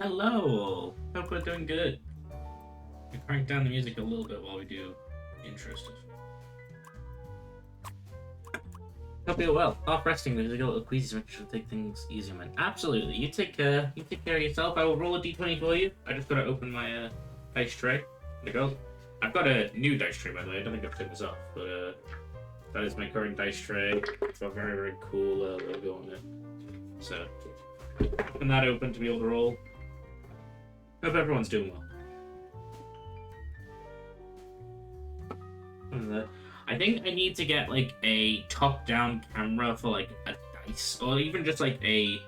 Hello! Hope we're doing good. We crank down the music a little bit while we do intro stuff. Hope you're well. Half resting because I got a little queasy, so make sure to take things easy, man. Absolutely. You take care of yourself. I will roll a d20 for you. I just gotta open my dice tray. There it goes. I've got a new dice tray, by the way. I don't think I've taken this off, but that is my current dice tray. It's got a very, very cool logo on it. So, open that open to be able to roll. Hope everyone's doing well. I think I need to get like a top-down camera for like a dice, or even just like a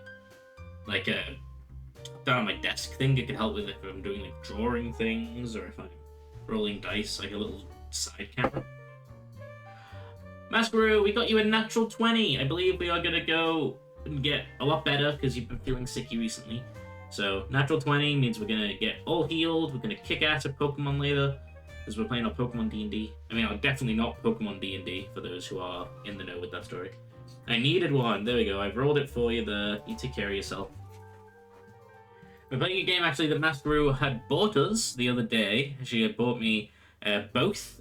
down on my desk thing. It could help with if I'm doing like drawing things or if I'm rolling dice, like a little side camera. Masqueroo, we got you a natural 20. I believe we are gonna go and get a lot better because you've been feeling sicky recently. So, natural 20 means we're gonna get all healed, we're gonna kick ass at Pokemon later, because we're playing our Pokemon D&D. I mean, definitely not Pokemon D&D, for those who are in the know with that story. I needed one, there we go, I've rolled it for you there, you take care of yourself. We're playing a game, actually, that Masqueroo had bought us the other day. She had bought me both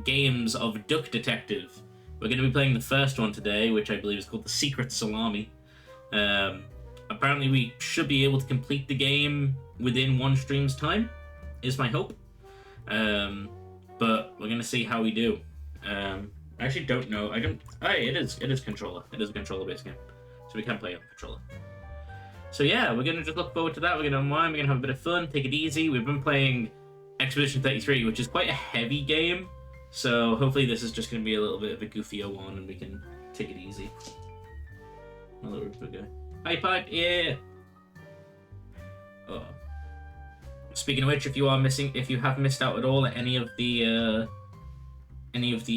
games of Duck Detective. We're gonna be playing the first one today, which I believe is called the Secret Salami. Apparently we should be able to complete the game within one stream's time, is my hope. But we're gonna see how we do. I actually don't know. Hey, it is controller. It is a controller-based game, so we can play on controller. So yeah, we're gonna just look forward to that. We're gonna unwind. We're gonna have a bit of fun. Take it easy. We've been playing Expedition 33, which is quite a heavy game. So hopefully this is just gonna be a little bit of a goofier one, and we can take it easy. Another good guy. Hi, Pipe, yeah! Oh. Speaking of which, if you have missed out at all at any of the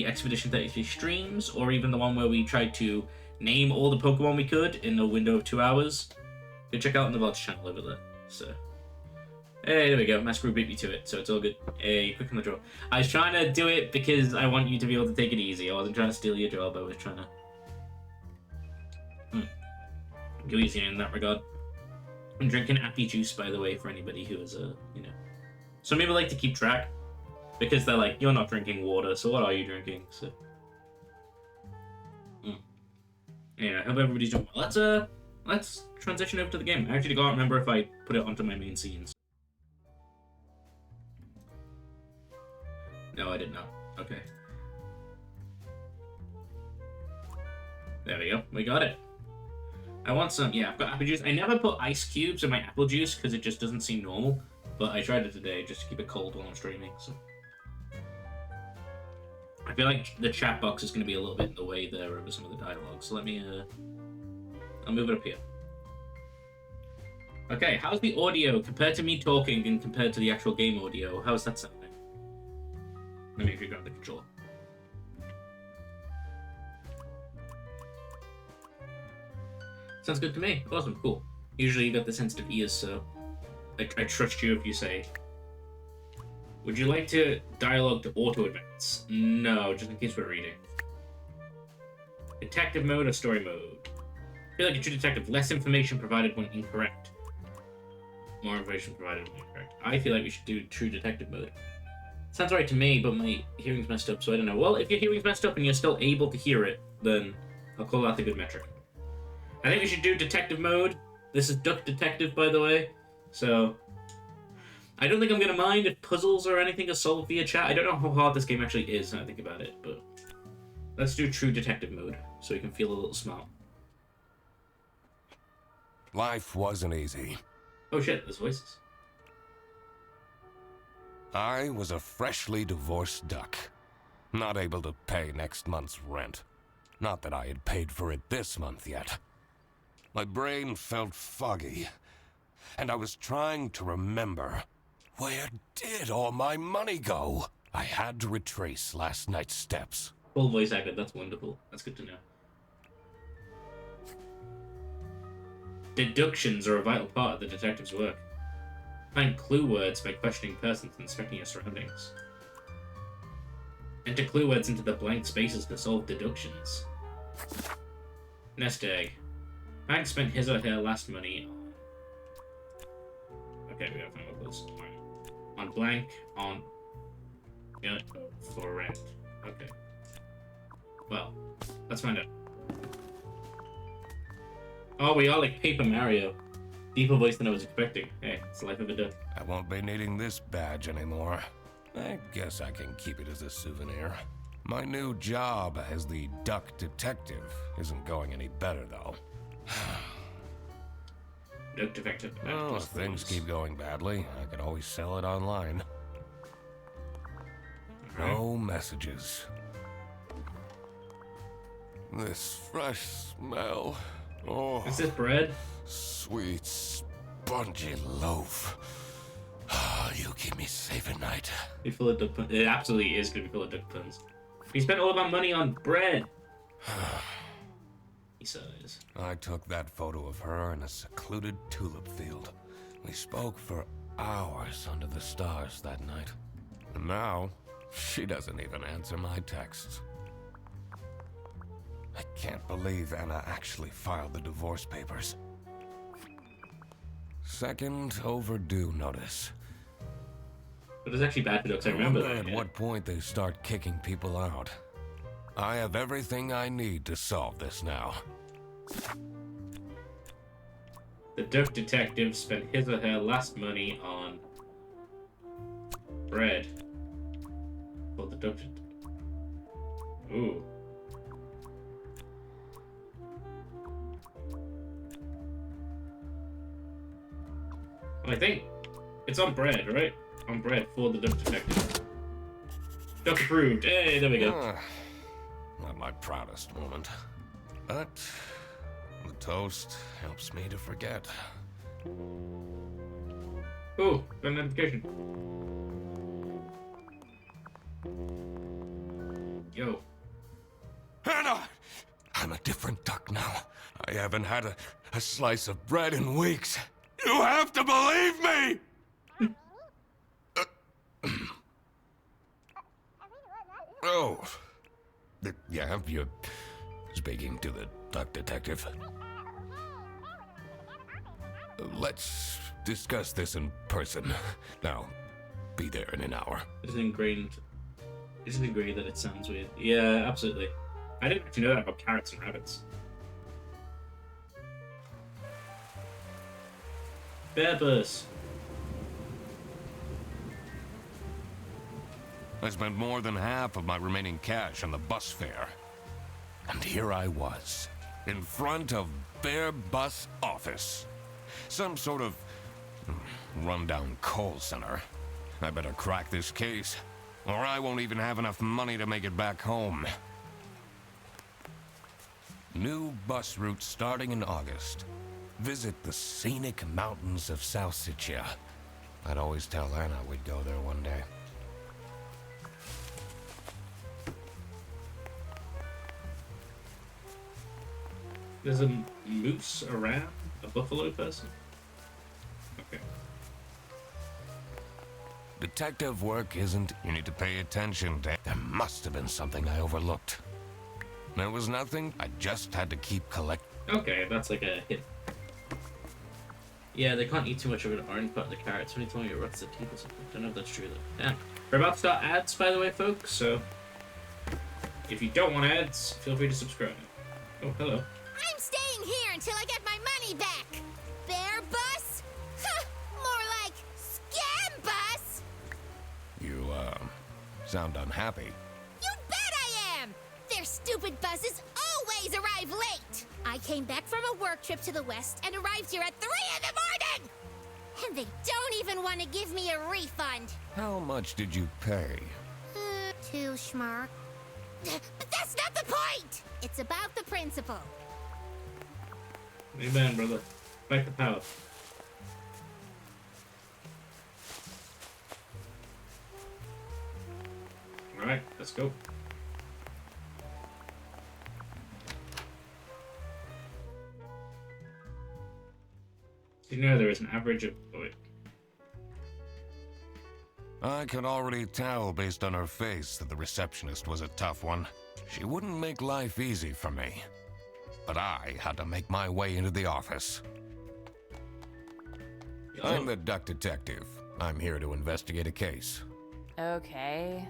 Expedition 33 streams, or even the one where we tried to name all the Pokemon we could in a window of 2 hours, go check out on the VODS channel over there. So, hey, there we go. Masqueroo beat me to it, so it's all good. Hey, quick on the draw. I was trying to do it because I want you to be able to take it easy. I wasn't trying to steal your job. I was trying to go easy in that regard. I'm drinking appy juice, by the way, for anybody who is Some people like to keep track because they're like, you're not drinking water, so what are you drinking? So, yeah, I hope everybody's doing well. Let's transition over to the game. I actually can't remember if I put it onto my main scenes. No, I did not. Okay. There we go. We got it. I want some, yeah, I've got apple juice. I never put ice cubes in my apple juice because it just doesn't seem normal. But I tried it today just to keep it cold while I'm streaming, so. I feel like the chat box is going to be a little bit in the way there over some of the dialogue. So let me, I'll move it up here. Okay, how's the audio compared to me talking and compared to the actual game audio? How's that sounding? Let me figure out the controller. Sounds good to me. Awesome, cool. Usually you got the sensitive ears, so I trust you if you say. Would you like to dialogue to auto-advance? No, just in case we're reading. Detective mode or story mode? I feel like a true detective. Less information provided when incorrect. More information provided when incorrect. I feel like we should do true detective mode. Sounds right to me, but my hearing's messed up, so I don't know. Well, if your hearing's messed up and you're still able to hear it, then I'll call that a good metric. I think we should do detective mode. This is Duck Detective, by the way. So, I don't think I'm going to mind if puzzles or anything are solved via chat. I don't know how hard this game actually is when I think about it, but let's do true detective mode so we can feel a little smart. Life wasn't easy. Oh shit, there's voices. I was a freshly divorced duck, not able to pay next month's rent. Not that I had paid for it this month yet. My brain felt foggy, and I was trying to remember, where did all my money go? I had to retrace last night's steps. Full voice actor, that's wonderful. That's good to know. Deductions are a vital part of the detective's work. Find clue words by questioning persons and inspecting your surroundings. Enter clue words into the blank spaces to solve deductions. Nest egg. Hank spent his or her last money Okay, we gotta find what those are. On blank, on... Yeah, for rent. Okay. Well, let's find out. Oh, we are like Paper Mario. Deeper voice than I was expecting. Hey, it's the life of a duck. I won't be needing this badge anymore. I guess I can keep it as a souvenir. My new job as the duck detective isn't going any better, though. Duck detective. Well, if things keep going badly, I can always sell it online. No messages. This fresh smell. Oh, Is this bread? sweet, spongy loaf. You keep me safe at night. Be full of duck puns. It absolutely is gonna be full of duck puns. We spent all of our money on bread. He sighs. I took that photo of her in a secluded tulip field. We spoke for hours under the stars that night. And now, she doesn't even answer my texts. I can't believe Anna actually filed the divorce papers. Second overdue notice. But it's actually bad for ducks, I remember wonder that. at what point they start kicking people out. I have everything I need to solve this now. The duck detective spent his or her last money on bread. Well, the duck. Ooh. Well, I think it's on bread, right? On bread for the duck detective. Duck approved. Hey, there we go. Not my proudest moment. But the toast helps me to forget. Ooh, got an notification. Yo. Anna! I'm a different duck now. I haven't had a slice of bread in weeks. You have to believe me! Oh. Yeah, you're speaking to the duck detective. Let's discuss this in person. Now, be there in an hour. It's ingrained. It's ingrained that it sounds weird. Yeah, absolutely. I didn't actually know that about carrots and rabbits. Bear bus. I spent more than half of my remaining cash on the bus fare. And here I was, in front of Bear Bus Office. Some sort of rundown call center. I better crack this case, or I won't even have enough money to make it back home. New bus route starting in August. Visit the scenic mountains of South Siccia. I'd always tell Anna we'd go there one day. There's a moose around? A buffalo person? Okay. Detective work isn't... You need to pay attention to... There must have been something I overlooked. There was nothing. I just had to keep collecting. Okay, that's like a hit. Yeah, they can't eat too much of an orange part of the carrots. When you told me it rots the teeth or something. Don't know if that's true though. Yeah. We're about to start ads, by the way, folks, so if you don't want ads, feel free to subscribe. Oh, hello. I'm staying here until I get my money back. Bear bus? Huh, more like scam bus. You, sound unhappy. You bet I am. Their stupid buses always arrive late. I came back from a work trip to the west and arrived here at 3 in the morning. And they don't even want to give me a refund. How much did you pay? 2 schmark. But that's not the point. It's about the principle. Amen, brother. Back to power. Alright, let's go. Did you know there is an average of... Oh, wait. I could already tell based on her face that the receptionist was a tough one. She wouldn't make life easy for me. But I had to make my way into the office. I'm the duck detective. I'm here to investigate a case. Okay.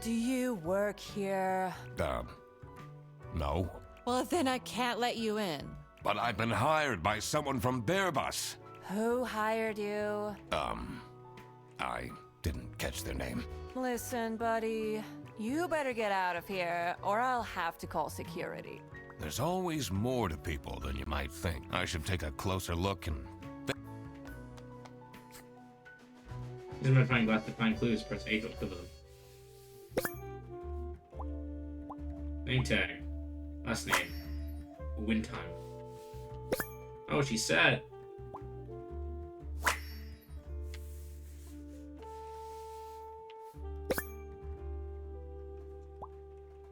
Do you work here? No. Well, then I can't let you in. But I've been hired by someone from Bearbus. Who hired you? I didn't catch their name. Listen, buddy. You better get out of here, or I'll have to call security. There's always more to people than you might think. I should take a closer look and... Use my magnifying glass to find clues. Press A to cover them. Name tag. Last name. Win time. Oh, she's sad.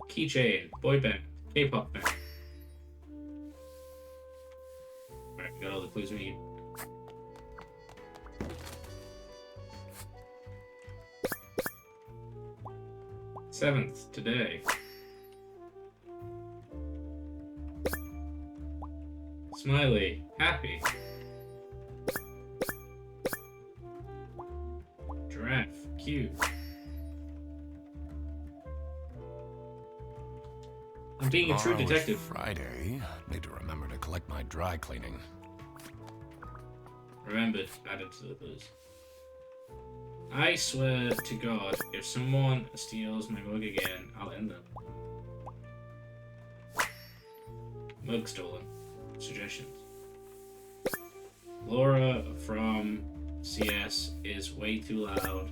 Keychain. Boy band. K-pop band. Alright, we got all the clues we need. Seventh, today. Smiley, happy. Giraffe, cute. I'm being a true Tomorrow is detective. Friday. Need to remember to collect my dry cleaning. Remembered, added to the clues. I swear to God, if someone steals my mug again, I'll end them. Mug stolen. Suggestions. Laura from CS is way too loud.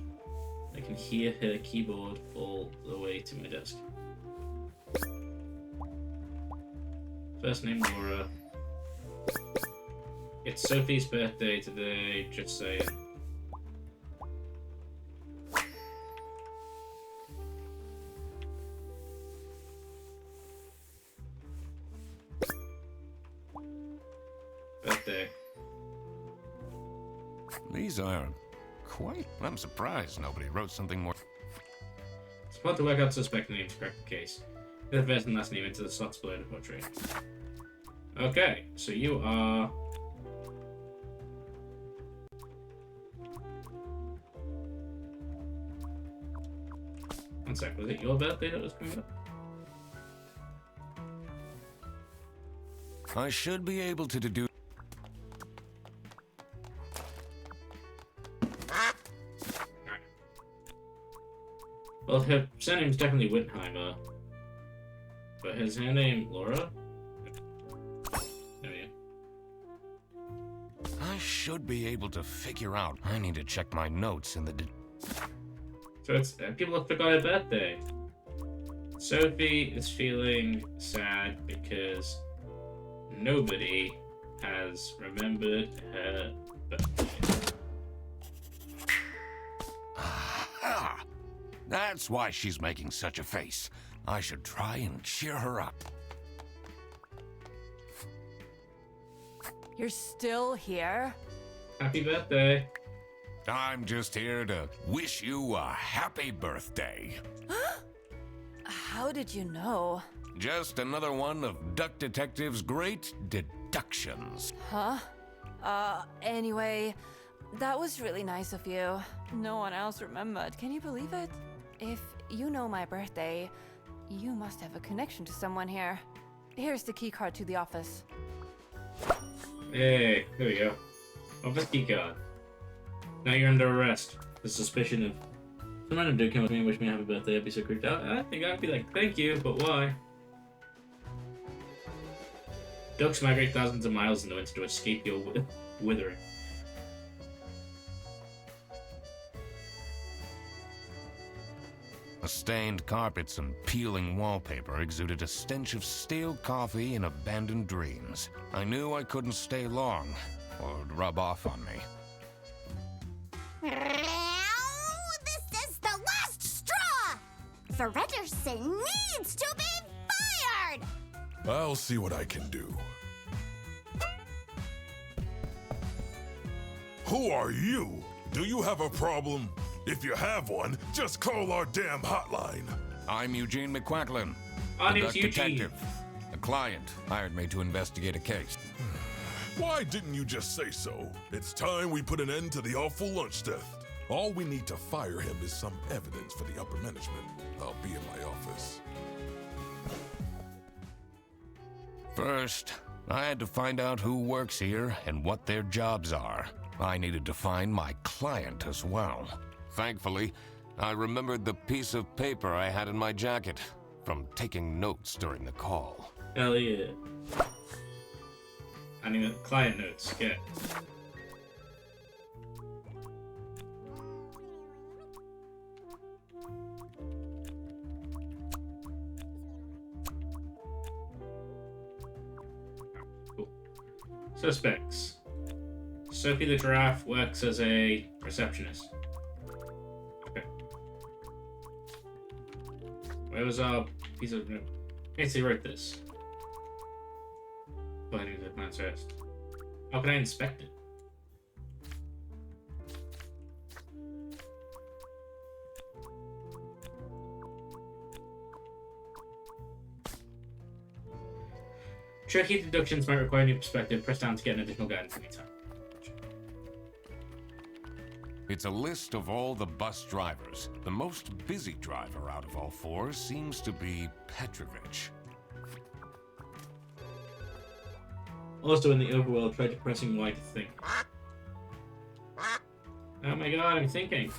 I can hear her keyboard all the way to my desk. First name Laura. It's Sophie's birthday today, just saying. Birthday. These are quite... I'm surprised nobody wrote something more... It's about to work out suspect name to crack the case. Put the first and last name into the slots below the portrait. Okay, so you are... One sec, was it your birthday that was coming up? I should be able to deduce... Well, her surname's definitely Wittenheimer. But is her name Laura? There we go. I should be able to figure out. I need to check my notes in the... So it's people have forgot her birthday. Sophie is feeling sad because nobody has remembered her birthday. Aha! That's why she's making such a face. I should try and cheer her up. You're still here? Happy birthday. I'm just here to wish you a happy birthday. How did you know? Just another one of Duck Detective's great deductions. Huh? Anyway, that was really nice of you. No one else remembered. Can you believe it? If you know my birthday, you must have a connection to someone here. Here's the key card to the office. Hey, there we go. Office key card. Now you're under arrest. The suspicion of some random dude came up to me and wished me a happy birthday. I'd be so creeped out. I think I'd be like, thank you, but why? Ducks migrate thousands of miles in the winter to escape your withering. The stained carpets and peeling wallpaper exuded a stench of stale coffee and abandoned dreams. I knew I couldn't stay long, or it would rub off on me. This is the last straw! Fredderson needs to be fired! I'll see what I can do. Who are you? Do you have a problem? If you have one, just call our damn hotline. I'm Eugene McQuacklin, My the name's Duck Eugene. Detective. A client hired me to investigate a case. Why didn't you just say so? It's time we put an end to the awful lunch theft. All we need to fire him is some evidence for the upper management. I'll be in my office. First, I had to find out who works here and what their jobs are. I needed to find my client as well. Thankfully, I remembered the piece of paper I had in my jacket from taking notes during the call. Hell yeah. I need client notes. Get. Cool. Suspects. Sophie the giraffe works as a receptionist. Okay. Where was our piece of note? Okay, so you wrote this. Planning the plans first. How can I inspect it? Tricky deductions might require a new perspective. Press down to get an additional guidance anytime. It's a list of all the bus drivers. The most busy driver out of all four seems to be Petrovich. Also in the overworld, try depressing Y to think. Oh my god, I'm thinking.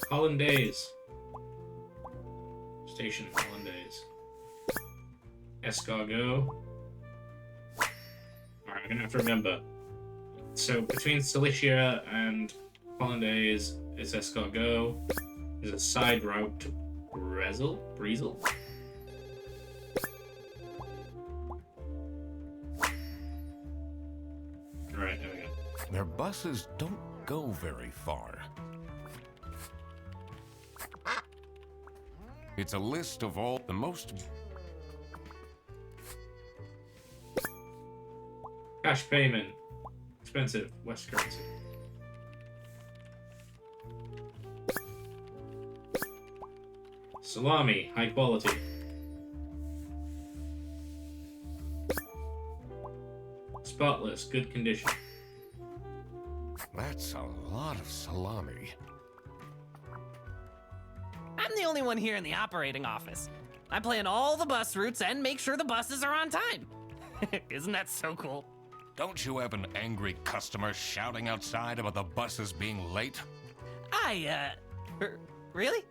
Hollandaise. Station Hollandaise. Escargot. Alright, I'm gonna have to remember. So between Cilicia and Hollandaise is Escargot. There's a side route to Brezel? Alright, there we go. Their buses don't go very far. It's a list of all the most... Cash payment. Expensive. West currency. Salami. High quality. Spotless. Good condition. That's a lot of salami. I'm the only one here in the operating office. I plan all the bus routes and make sure the buses are on time. Isn't that so cool? Don't you have an angry customer shouting outside about the buses being late? Really?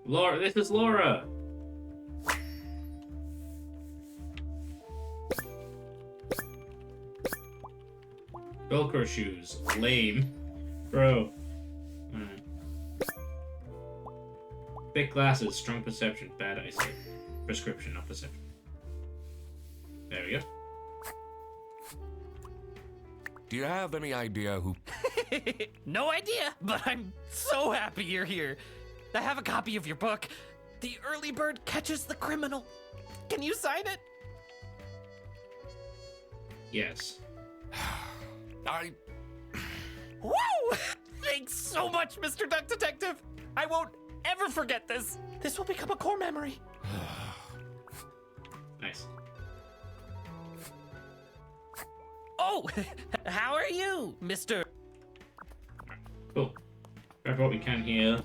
Laura, this is Laura. Velcro shoes. Lame. Bro. Alright. Thick glasses. Strong perception. Bad eyesight. Prescription, not perception. There we go. Do you have any idea who... No idea, but I'm so happy you're here. I have a copy of your book. The Early Bird Catches the Criminal. Can you sign it? Yes. Woo! Thanks so much, Mr. Duck Detective. I won't ever forget this. This will become a core memory. Nice. Oh, how are you, Mr. Cool. Grab what we can here.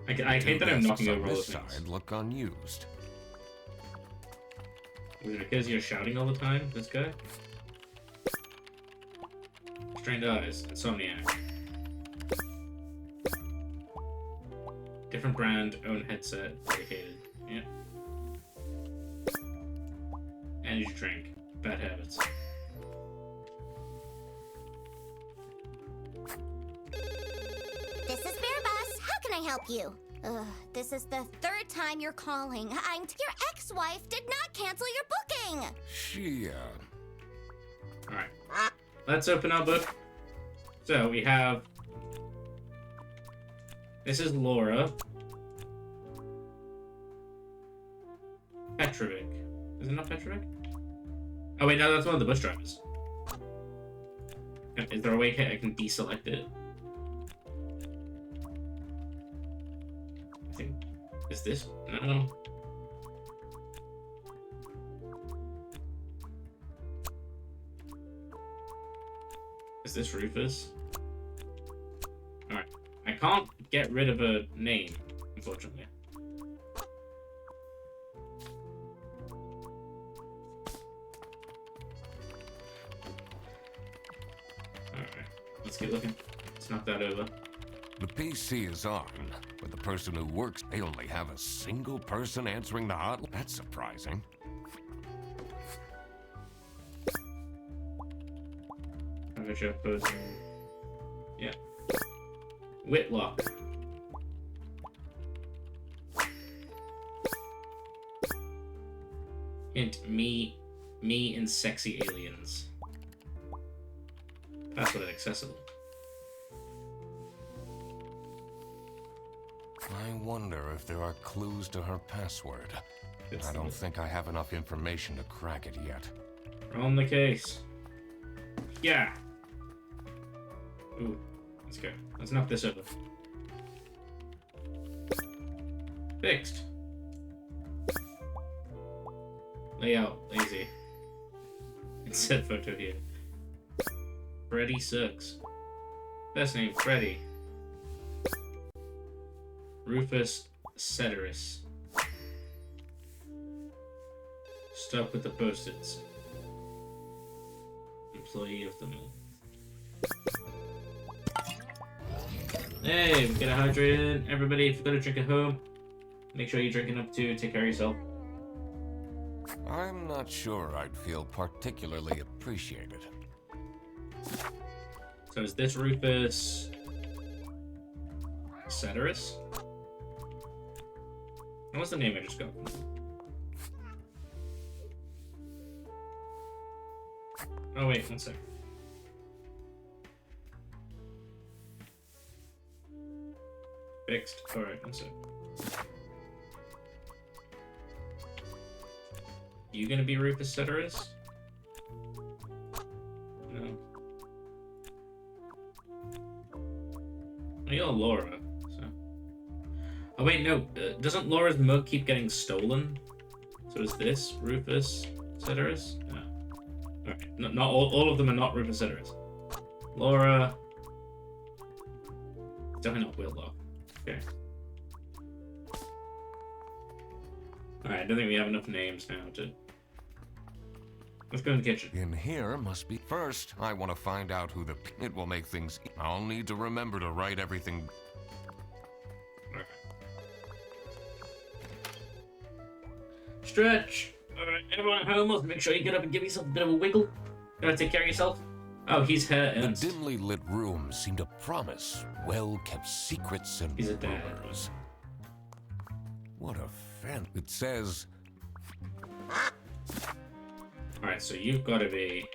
I hate that I'm knocking over all the this things. side look unused. Is it because you're shouting all the time, this guy? Strained eyes. Insomniac. Different brand, own headset, dedicated. Yeah. Energy drink. Bad habits. This is Bear Bus. How can I help you? This is the third time you're calling. Your ex-wife did not cancel your booking. She, Alright. Let's open our book. So we have... This is Laura. Petrovic. Is it not Petrovic? Oh wait, no, that's one of the bus drivers. Is there a way I can deselect it? I think... Is this? No. Is this Rufus? Alright. I can't get rid of a name, unfortunately. Alright. Let's keep looking. Let's knock that over. The PC is on, but the person who works, they only have a single person answering the hotline. That's surprising. Person. Yeah. Whitlock. Hint, me and sexy aliens. Password inaccessible. I wonder if there are clues to her password. I don't think I have enough information to crack it yet. We're on the case. Yeah. Ooh, let's go. Let's knock this over. Fixed. Layout, lazy. Insert photo here. Freddy sucks. First name, Freddy. Rufus Ceteris. Stuck with the post-its. Employee of the month. Hey, we get a hydrated. Everybody, if you've got a drink at home, make sure you're drinking up too. Take care of yourself. I'm not sure I'd feel particularly appreciated. So is this Rufus Ceteris? What was the name I just got? Oh wait, one sec. Fixed. Alright, one sec. You gonna be Rufus Ceteris? No. Oh, you're Laura. So. Oh wait, no. Doesn't Laura's mug keep getting stolen? So is this Rufus Ceteris? No. Alright, not all of them are not Rufus Ceteris. Laura. Definitely not Whitlock. Okay. Alright, I don't think we have enough names now to... Let's go in the kitchen. In here must be... First, I want to find out who the... It will make things... I'll need to remember to write everything... Okay. Stretch! Alright, everyone at home, let's make sure you get up and give yourself a bit of a wiggle. Gotta take care of yourself. Oh, he's her The Ernst. dimly lit room seemed to promise well-kept secrets and He's a dad. rumors. What a fan... It says... Alright, so you've got to be...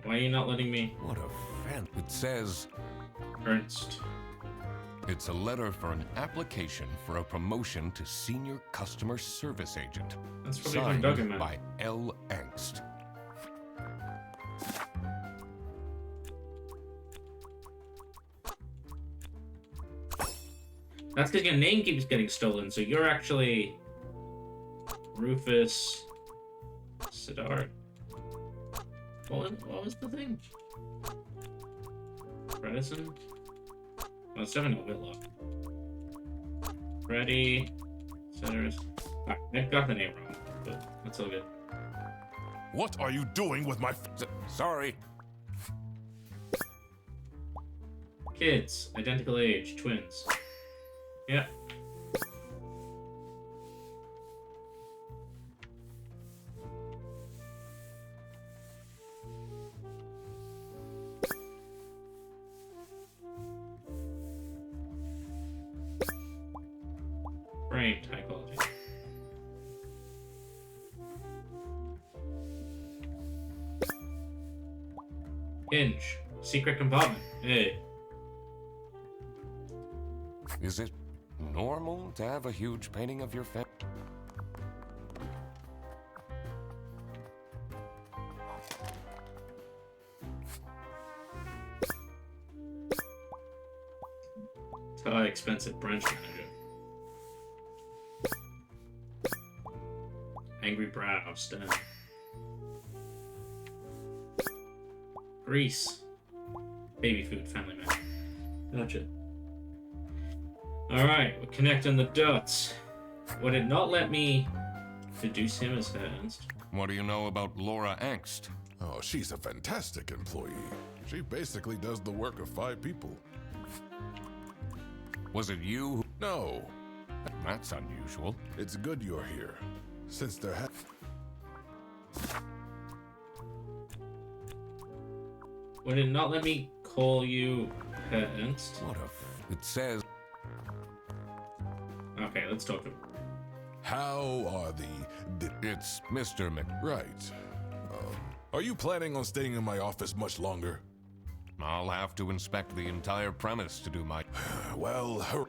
Why are you not letting me? What a fan... It says... Ernst. It's a letter for an application for a promotion to senior customer service agent. That's probably from Signed Document. by L. Angst. That's because your name keeps getting stolen, so you're actually... Rufus... Sidar. What was the thing? Bredesen? Well, it's definitely not Whitlock. Freddy... Ceteris... Alright, I got the name wrong, but that's all good. What are you doing with my... Sorry. Kids, identical age, twins. Yeah. Framed, high quality. Hinge, secret compartment. Hey. Is it normal to have a huge painting of your family? High expensive branch manager. Angry brow, stern. Grease. Baby food, family man. Gotcha. Alright, we're connecting the dots. Would it not let me deduce him as her Ernst? What do you know about Laura Angst? Oh, she's a fantastic employee. She basically does the work of 5 people. Was it you who... No, That's unusual. it's good you're here. Since there Would it not let me call you her Ernst? What a It says... Okay, let's talk to him. How are the... It's Mr. Mc... Right. Are you planning on staying in my office much longer? I'll have to inspect the entire premise to do my... Well,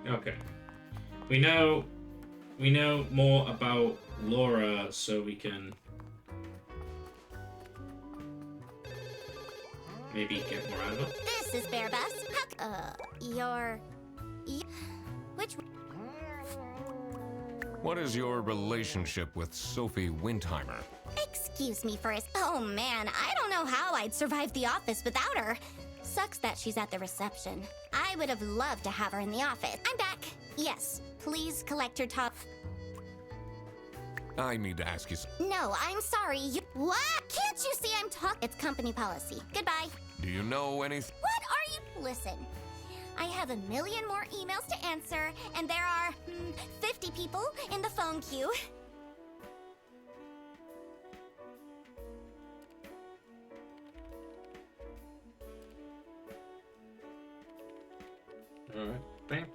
Okay. We know more about Laura, so we can maybe get more out of her. This is Bear Bus. Which... What is your relationship with Sophie Windheimer? Excuse me for a... Oh man, I don't know how I'd survive the office without her. Sucks that she's at the reception. I would have loved to have her in the office. I'm back. Yes, please collect your top... I need to ask you... No, I'm sorry. What? Can't you see I'm It's company policy. Goodbye. Do you know anything? What are you... Listen, I have a million more emails to answer, and there are 50 people in the phone queue. Alright. Bam.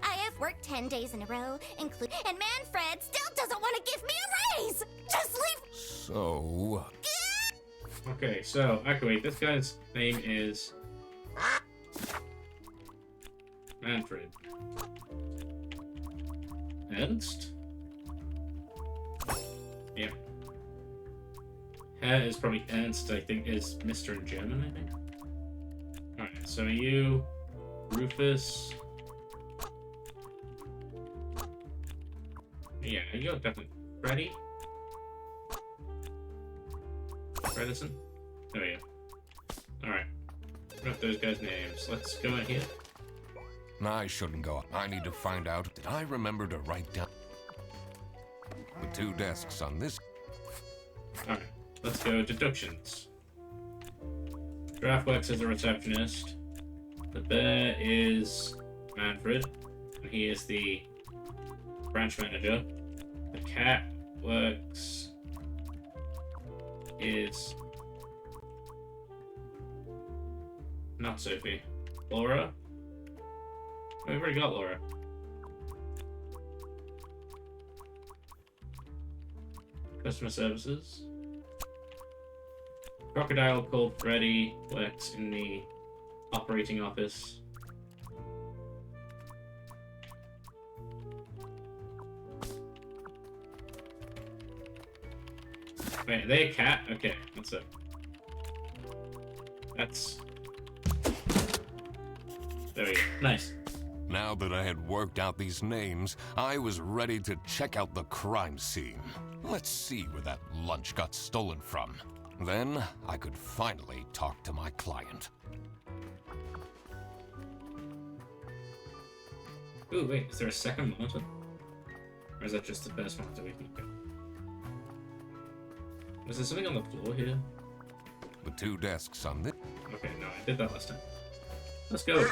I have worked 10 days in a row, and Manfred still doesn't want to give me a raise! Just leave... So... Okay, so wait, this guy's name is Manfred. Ernst? Yeah. Herr is probably Ernst, I think, is Mr. in German, I think. Alright, so are you Rufus? Yeah, you're definitely Freddy? Fredison? There we go. Alright. Got those guys' names. Let's go in here. I shouldn't go up. I need to find out. Did I remember to write down... The 2 desks on this... Alright. Let's go deductions. Giraffe works as a receptionist. The bear is Manfred, and he is the branch manager. The cat works is not Sophie. Laura? Oh, we've already got Laura. Customer services. Crocodile called Freddy works in the operating office. Wait, are they a cat? Okay, that's it. That's... There we go. Nice. Now that I had worked out these names, I was ready to check out the crime scene. Let's see where that lunch got stolen from. Then I could finally talk to my client. Ooh, wait, is there a second monitor? Or is that just the first monitor we can get? Was there something on the floor here? The 2 desks on this... Okay, no, I did that last time. Let's go.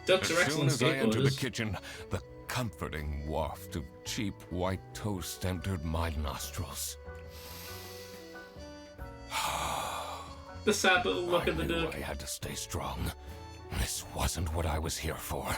Ducks are As soon excellent as I entered the skateboarders. kitchen, the comforting waft of cheap white toast entered my nostrils. The sad little look at the I knew duck. I had to stay strong. This wasn't what I was here for.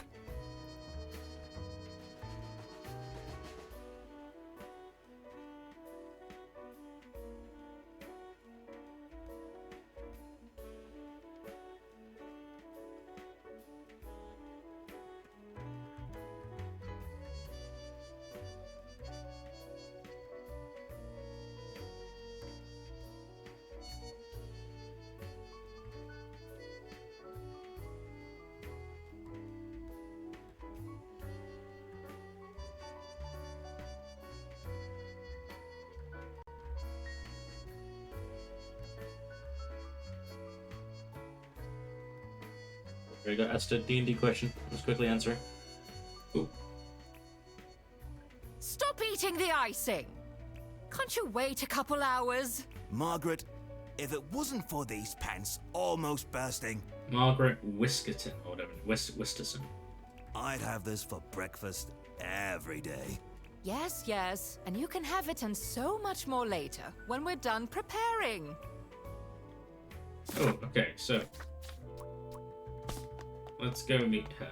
There you go. Asked a D&D question. Let's quickly answer. Ooh. Stop eating the icing! Can't you wait a couple hours? Margaret, if it wasn't for these pants almost bursting, Margaret Whiskerton, or whatever. Wisterson. I'd have this for breakfast every day. Yes, yes, and you can have it and so much more later, when we're done preparing. Oh, okay, so. Let's go meet her.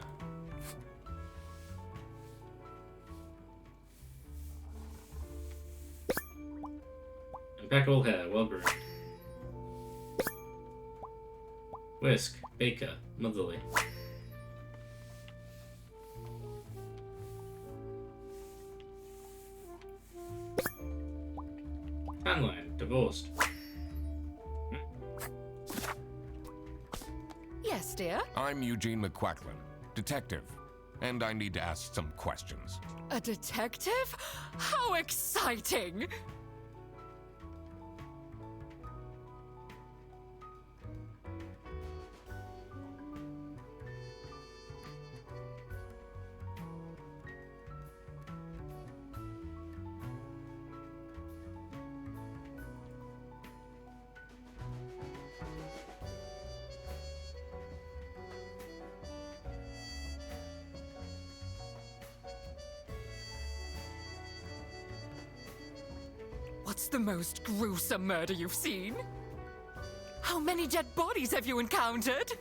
Impeccable hair, well groomed. Whisk, baker, motherly. Handline, divorced. Yes, dear? I'm Eugene McQuacklin, detective, and I need to ask some questions. A detective? How exciting! What's the most gruesome murder you've seen? How many dead bodies have you encountered?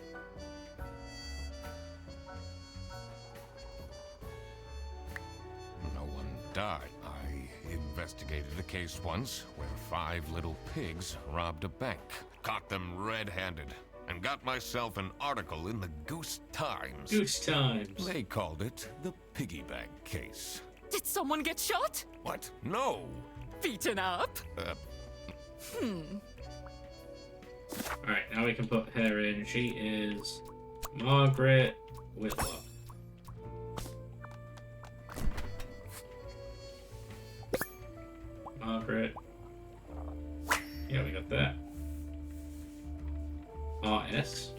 No one died. I investigated a case once where 5 little pigs robbed a bank. Caught them red-handed, and got myself an article in the Goose Times. Goose times. They called it the piggy bank case. Did someone get shot? What? No! Beaten up? Alright, now we can put her in. She is Margaret Whitlock. Margaret. Yeah, we got that. RS.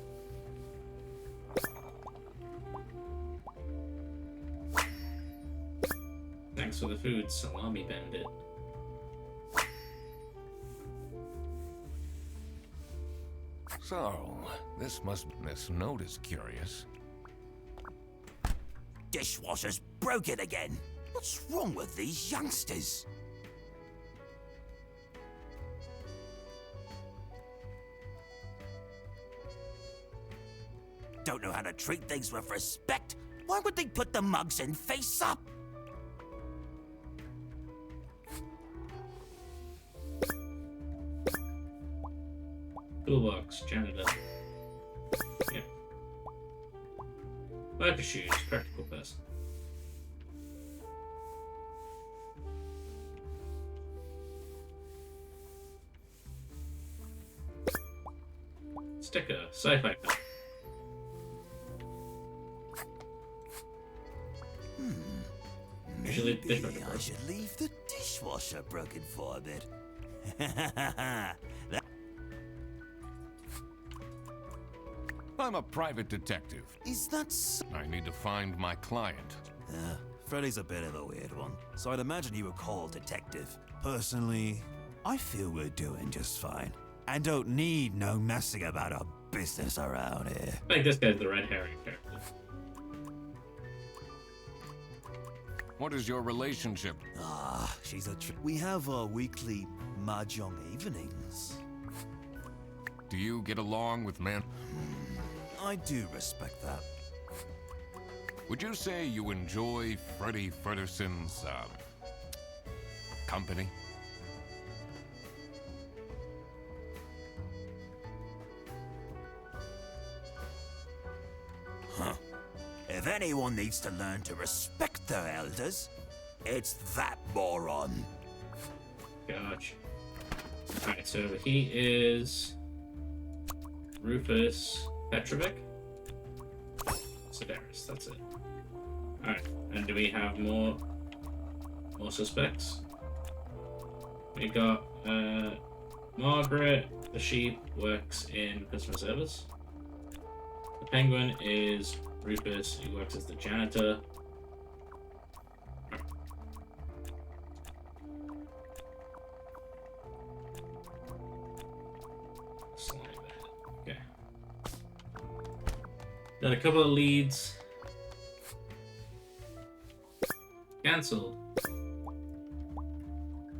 Thanks for the food, Salami Bandit. So, this note is curious. Dishwasher's broken again. What's wrong with these youngsters? Don't know how to treat things with respect. Why would they put the mugs in face up? Toolbox, janitor. Yeah. Worker shoes, practical person. Sticker, sci-fi pen. Usually Maybe dishwasher I broken. should leave the dishwasher broken for a bit. I'm a private detective. Is that so? I need to find my client. Freddy's a bit of a weird one, so I'd imagine you were called detective. Personally, I feel we're doing just fine. And don't need no messing about our business around here. I think this guy's the red herring character. What is your relationship? She's a we have our weekly mahjong evenings. Do you get along with men? I do respect that. Would you say you enjoy Freddy Fredderson's, company? If anyone needs to learn to respect their elders, it's that moron. Gotcha. Alright, so he is Rufus Petrovic. Sedaris, that's it. Alright, and do we have more suspects? We got Margaret, the sheep, works in customer service. Penguin is Rufus, who works as the janitor. Okay. Got a couple of leads. Cancelled.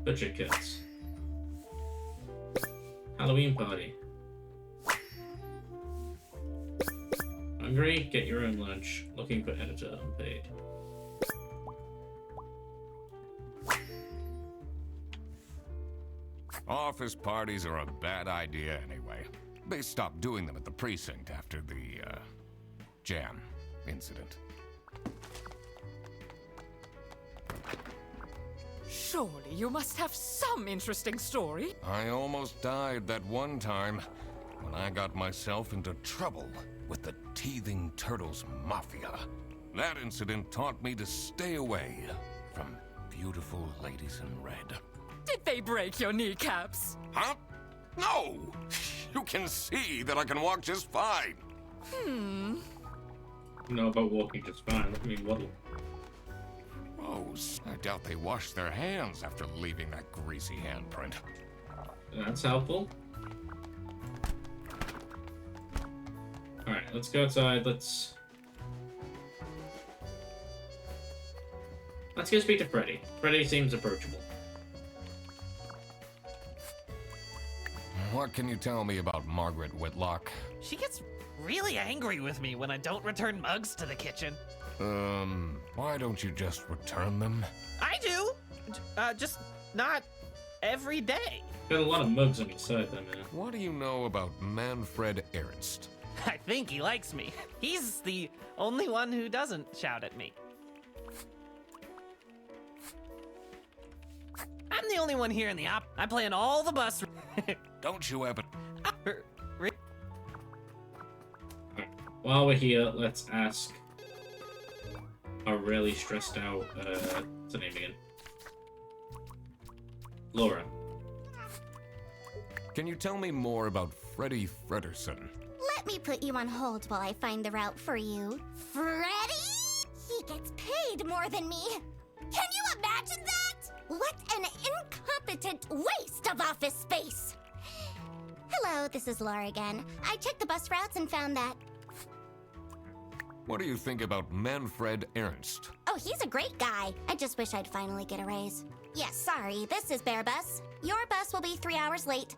Butcher cuts. Halloween party. Hungry? Get your own lunch. Looking for editor unpaid. Office parties are a bad idea anyway. They stopped doing them at the precinct after the, jam incident. Surely you must have some interesting story. I almost died that one time when I got myself into trouble with the Teething Turtles Mafia. That incident taught me to stay away from beautiful ladies in red. Did they break your kneecaps? Huh? No! You can see that I can walk just fine. No, about walking just fine. Look at me waddle. Gross. I doubt they washed their hands after leaving that greasy handprint. That's helpful. Alright, let's go outside. Let's go speak to Freddy. Freddy seems approachable. What can you tell me about Margaret Whitlock? She gets really angry with me when I don't return mugs to the kitchen. Why don't you just return them? I do! Just not every day. Got a lot of mugs on your side there, man. What do you know about Manfred Ernst? I think he likes me. He's the only one who doesn't shout at me. I'm the only one here in the op. I plan all the bus. Don't you ever... While we're here, let's ask a really stressed out, what's her name again? Laura. Can you tell me more about Freddie Frederson? Let me put you on hold while I find the route for you. Freddy? He gets paid more than me. Can you imagine that? What an incompetent waste of office space. Hello, this is Laura again. I checked the bus routes and found that... What do you think about Manfred Ernst? Oh, he's a great guy. I just wish I'd finally get a raise. Yes, sorry, this is Bear Bus. Your bus will be 3 hours late.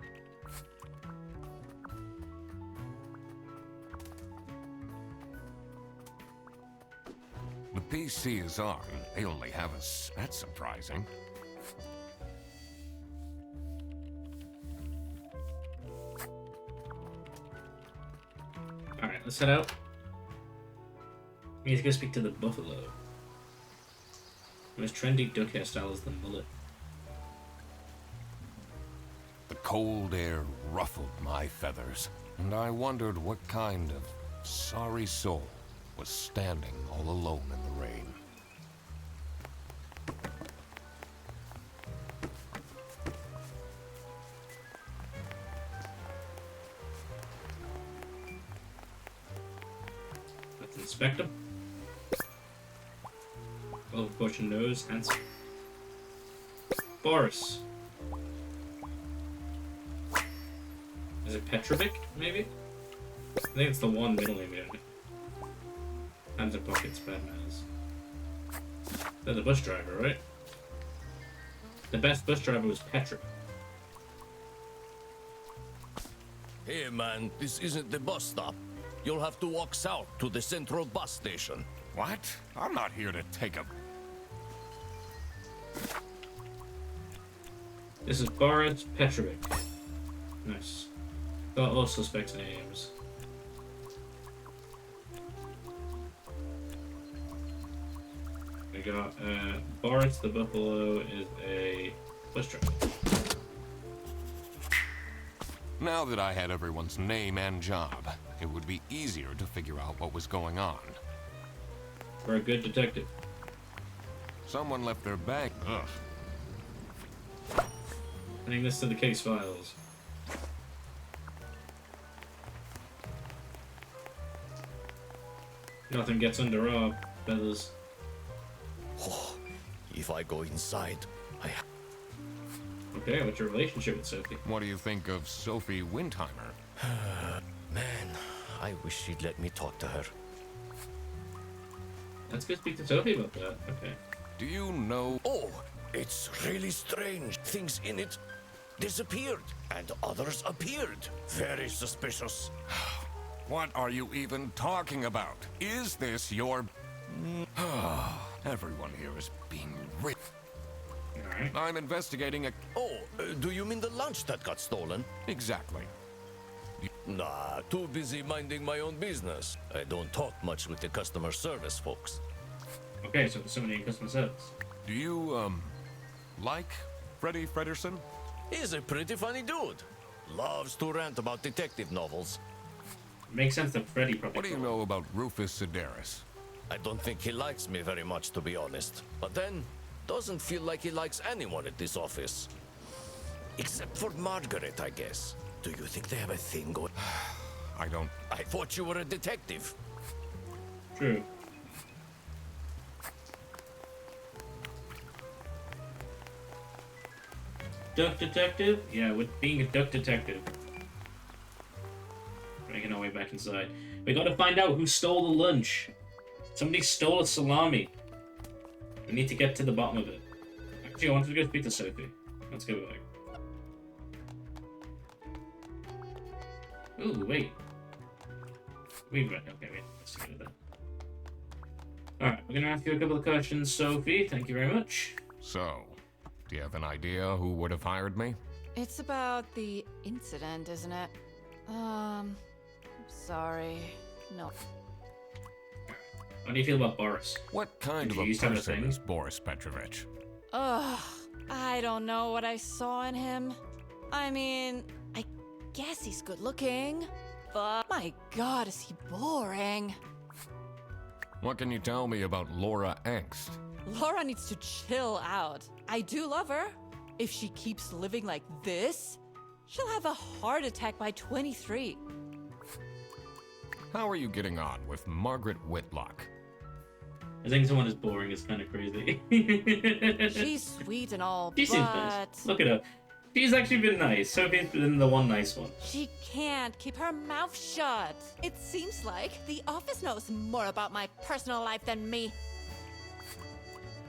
The PC is on. They only have us. That's surprising. Alright, let's head out. We need to go speak to the buffalo. The most trendy duck hairstyle is the mullet. The cold air ruffled my feathers, and I wondered what kind of sorry soul was standing all alone in the rain. Let's inspect him. Well, caution nose, handsome. Boris. Is it Petrovic, maybe? I think it's the one middle name we don't know. Hands in pockets, bad manners. They're the bus driver, right? The best bus driver was Petrovic. Hey man, this isn't the bus stop. You'll have to walk south to the central bus station. What? I'm not here to take a... This is Boris Petrovic. Nice. Got all suspects' names. We got Boris the Buffalo is a bus driver. Now that I had everyone's name and job, it would be easier to figure out what was going on. We're a good detective. Someone left their bag. Ugh. Adding this to the case files. Nothing gets under our feathers. Oh, if I go inside, Okay, what's your relationship with Sophie? What do you think of Sophie Windheimer? Man, I wish she'd let me talk to her. Let's go speak to Sophie about that. Okay. Do you know? Oh, it's really strange. Things in it disappeared, and others appeared. Very suspicious. What are you even talking about? Is this your... Everyone here is being ripped. Alright. I'm investigating a... Oh, do you mean the lunch that got stolen? Exactly. Nah, too busy minding my own business. I don't talk much with the customer service folks. Okay, so there's somebody in customer service. Do you, like Freddie Frederson? He's a pretty funny dude. Loves to rant about detective novels. Makes sense that Freddy probably. What do you know about Rufus Sedaris? I don't think he likes me very much, to be honest. But then, doesn't feel like he likes anyone at this office. Except for Margaret, I guess. Do you think they have a thing going? I don't... I thought you were a detective. True. Duck detective? Yeah, with being a duck detective. Making our way back inside. We gotta find out who stole the lunch. Somebody stole a salami. We need to get to the bottom of it. Actually, I wanted to go speak to Sophie. Let's go back. Ooh, wait. We've read. Okay, wait. Let's go with that. Alright, we're gonna ask you a couple of questions, Sophie. Thank you very much. So, do you have an idea who would have hired me? It's about the incident, isn't it? Sorry. No. How do you feel about Boris? What kind Did of you a used to have a person thing? is Boris Petrovich? Ugh, I don't know what I saw in him. I mean, I guess he's good looking, but my god, is he boring. What can you tell me about Laura Angst? Laura needs to chill out. I do love her. If she keeps living like this, she'll have a heart attack by 23. How are you getting on with Margaret Whitlock? I think someone as boring is kind of crazy. She's sweet and all, She seems but nice. Look at her. She's actually been nice. Sophie's been the one nice one. she can't keep her mouth shut. It seems like the office knows more about my personal life than me.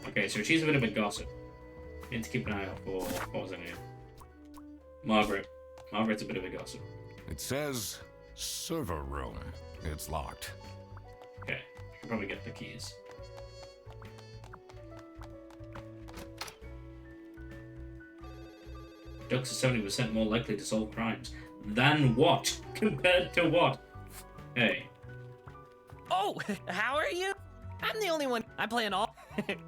Okay, so she's a bit of a gossip. Need to keep an eye out for, what was her name? Margaret. Margaret's a bit of a gossip. It says server room. It's locked. Okay, I can probably get the keys. Ducks are 70% more likely to solve crimes. Than what? Compared to what? Hey. Oh, how are you? I'm the only one. I'm playing all.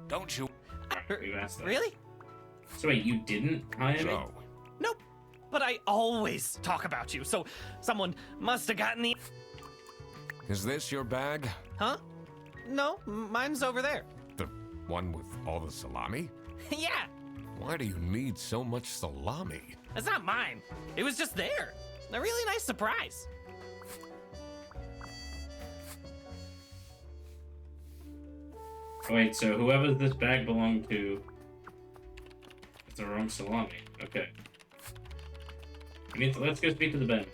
Don't you? Alright, we've asked that. Really? So wait, you didn't hire me? So, Nope. But I always talk about you, so someone must have gotten the. is this your bag? Huh? No, mine's over there. The one with all the salami? Yeah, Why do you need so much salami? that's not mine. It was just there. A really nice surprise. Wait, so whoever this bag belonged to, it's the wrong salami. Okay. We need to, let's go speak to the Ben.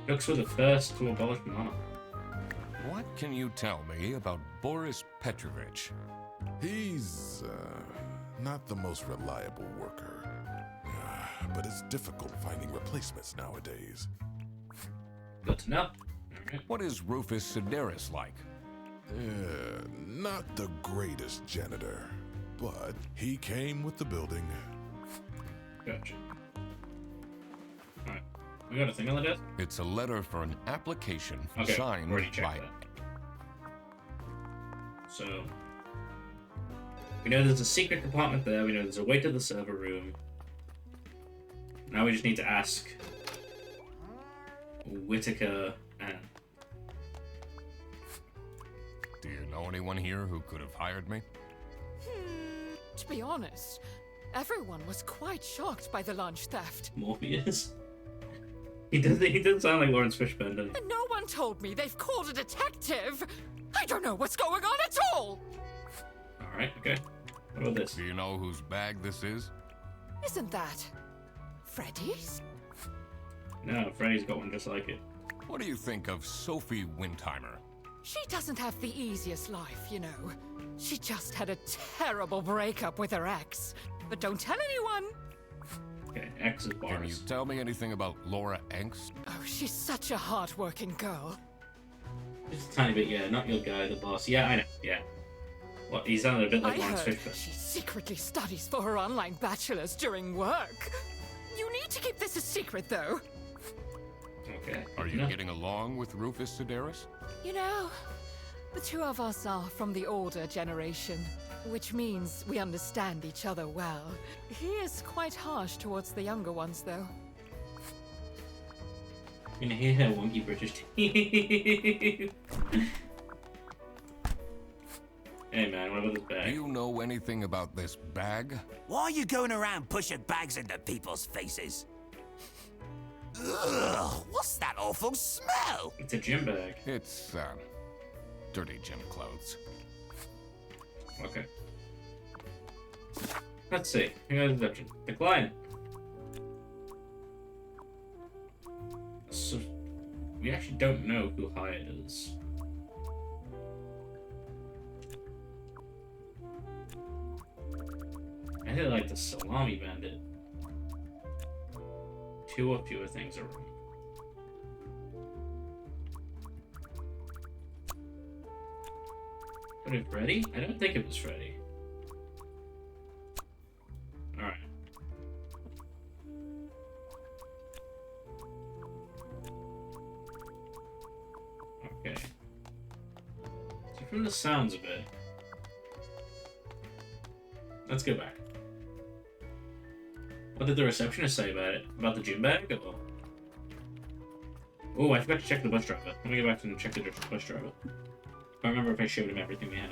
Ducks were the first to abolish monarchy. What can you tell me about Boris Petrovich? He's, not the most reliable worker. But it's difficult finding replacements nowadays. Good to know. Alright. What is Rufus Sedaris like? Not the greatest janitor, but he came with the building. Gotcha. Alright. We got a thing on the desk? It's a letter for an application Okay, signed already checked by... that. So, we know there's a secret compartment there. We know there's a way to the server room. Now we just need to ask Whitaker and... Do you know anyone here who could have hired me? To be honest, Everyone was quite shocked by the lunch theft. Morpheus. He does sound like Lawrence Fishburne, doesn't he? And no one told me they've called a detective. I don't know what's going on at all. Alright, okay. What about this? Do you know whose bag this is? Isn't that Freddy's? No, Freddy's got one just like it. What do you think of Sophie Windheimer? She doesn't have the easiest life, you know. She just had a terrible breakup with her ex. But don't tell anyone. Okay, X is bars. Can you tell me anything about Laura Angst? Oh, she's such a hard-working girl. Just a tiny bit, yeah. Not your guy, the boss. Yeah, I know, yeah. What, he sounded a bit like I Lawrence heard Fishburne. she secretly studies for her online bachelor's during work. You need to keep this a secret, though. Okay. Are good you enough. getting along with Rufus Sedaris? You know, the two of us are from the older generation, which means we understand each other well. He is quite harsh towards the younger ones, though. I'm gonna hear her wonky British teeth. Hey man, what about this Do bag? you know anything about this bag? Why are you going around pushing bags into people's faces? Ugh, what's that awful smell? It's a gym bag. It's, dirty gym clothes. Okay. Let's see. Here's the deception. Decline. So, we actually don't know who Hyatt is. I did like the Salami Bandit. Two or fewer things are wrong. But if Freddy? I don't think it was Freddy. Alright. Okay. So from the sounds of it, let's go back. What did the receptionist say about it? About the gym bag? Or... Oh, I forgot to check the bus driver. Let me go back and check the bus driver. I remember if I showed him everything we have.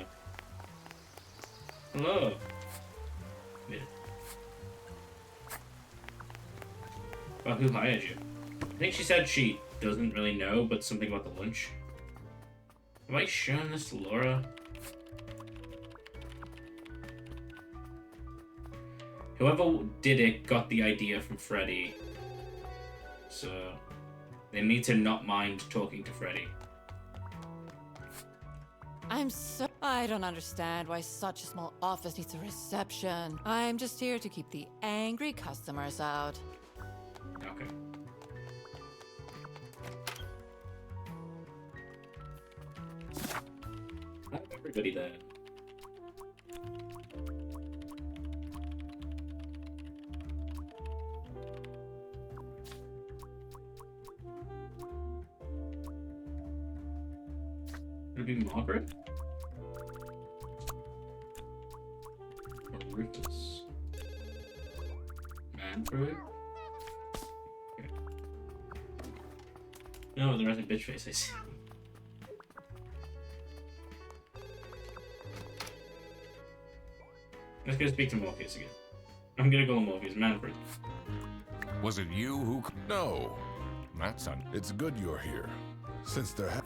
Hello. Yeah. Well, who hired you? I think she said she doesn't really know, but something about the lunch. Have I shown this to Laura? Whoever did it got the idea from Freddy. So, they need to not mind talking to Freddy. I don't understand why such a small office needs a reception. I'm just here to keep the angry customers out. Okay. I have everybody there. Would it be Margaret? Or Rufus? Manfred? Okay. No, the rest of bitch face I see. Let's go speak to Morpheus again. I'm gonna go to Morpheus. Manfred. Was it you who... No, That's un... it's good you're here. Since there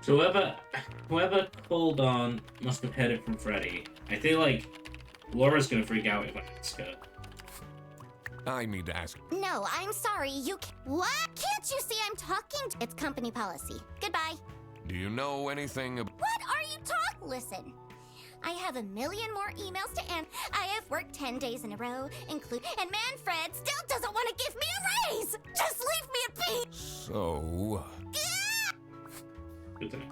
So whoever called on must have heard it from Freddy. I feel like Laura's gonna freak out if I ask her. I need to ask... No, I'm sorry, What? Can't you see I'm talking? It's company policy. Goodbye. Do you know anything about... What are you talking? Listen, I have a million more emails to end. I have worked 10 days in a row, and Manfred still doesn't want to give me a raise! Just leave me in peace! So... Good to know.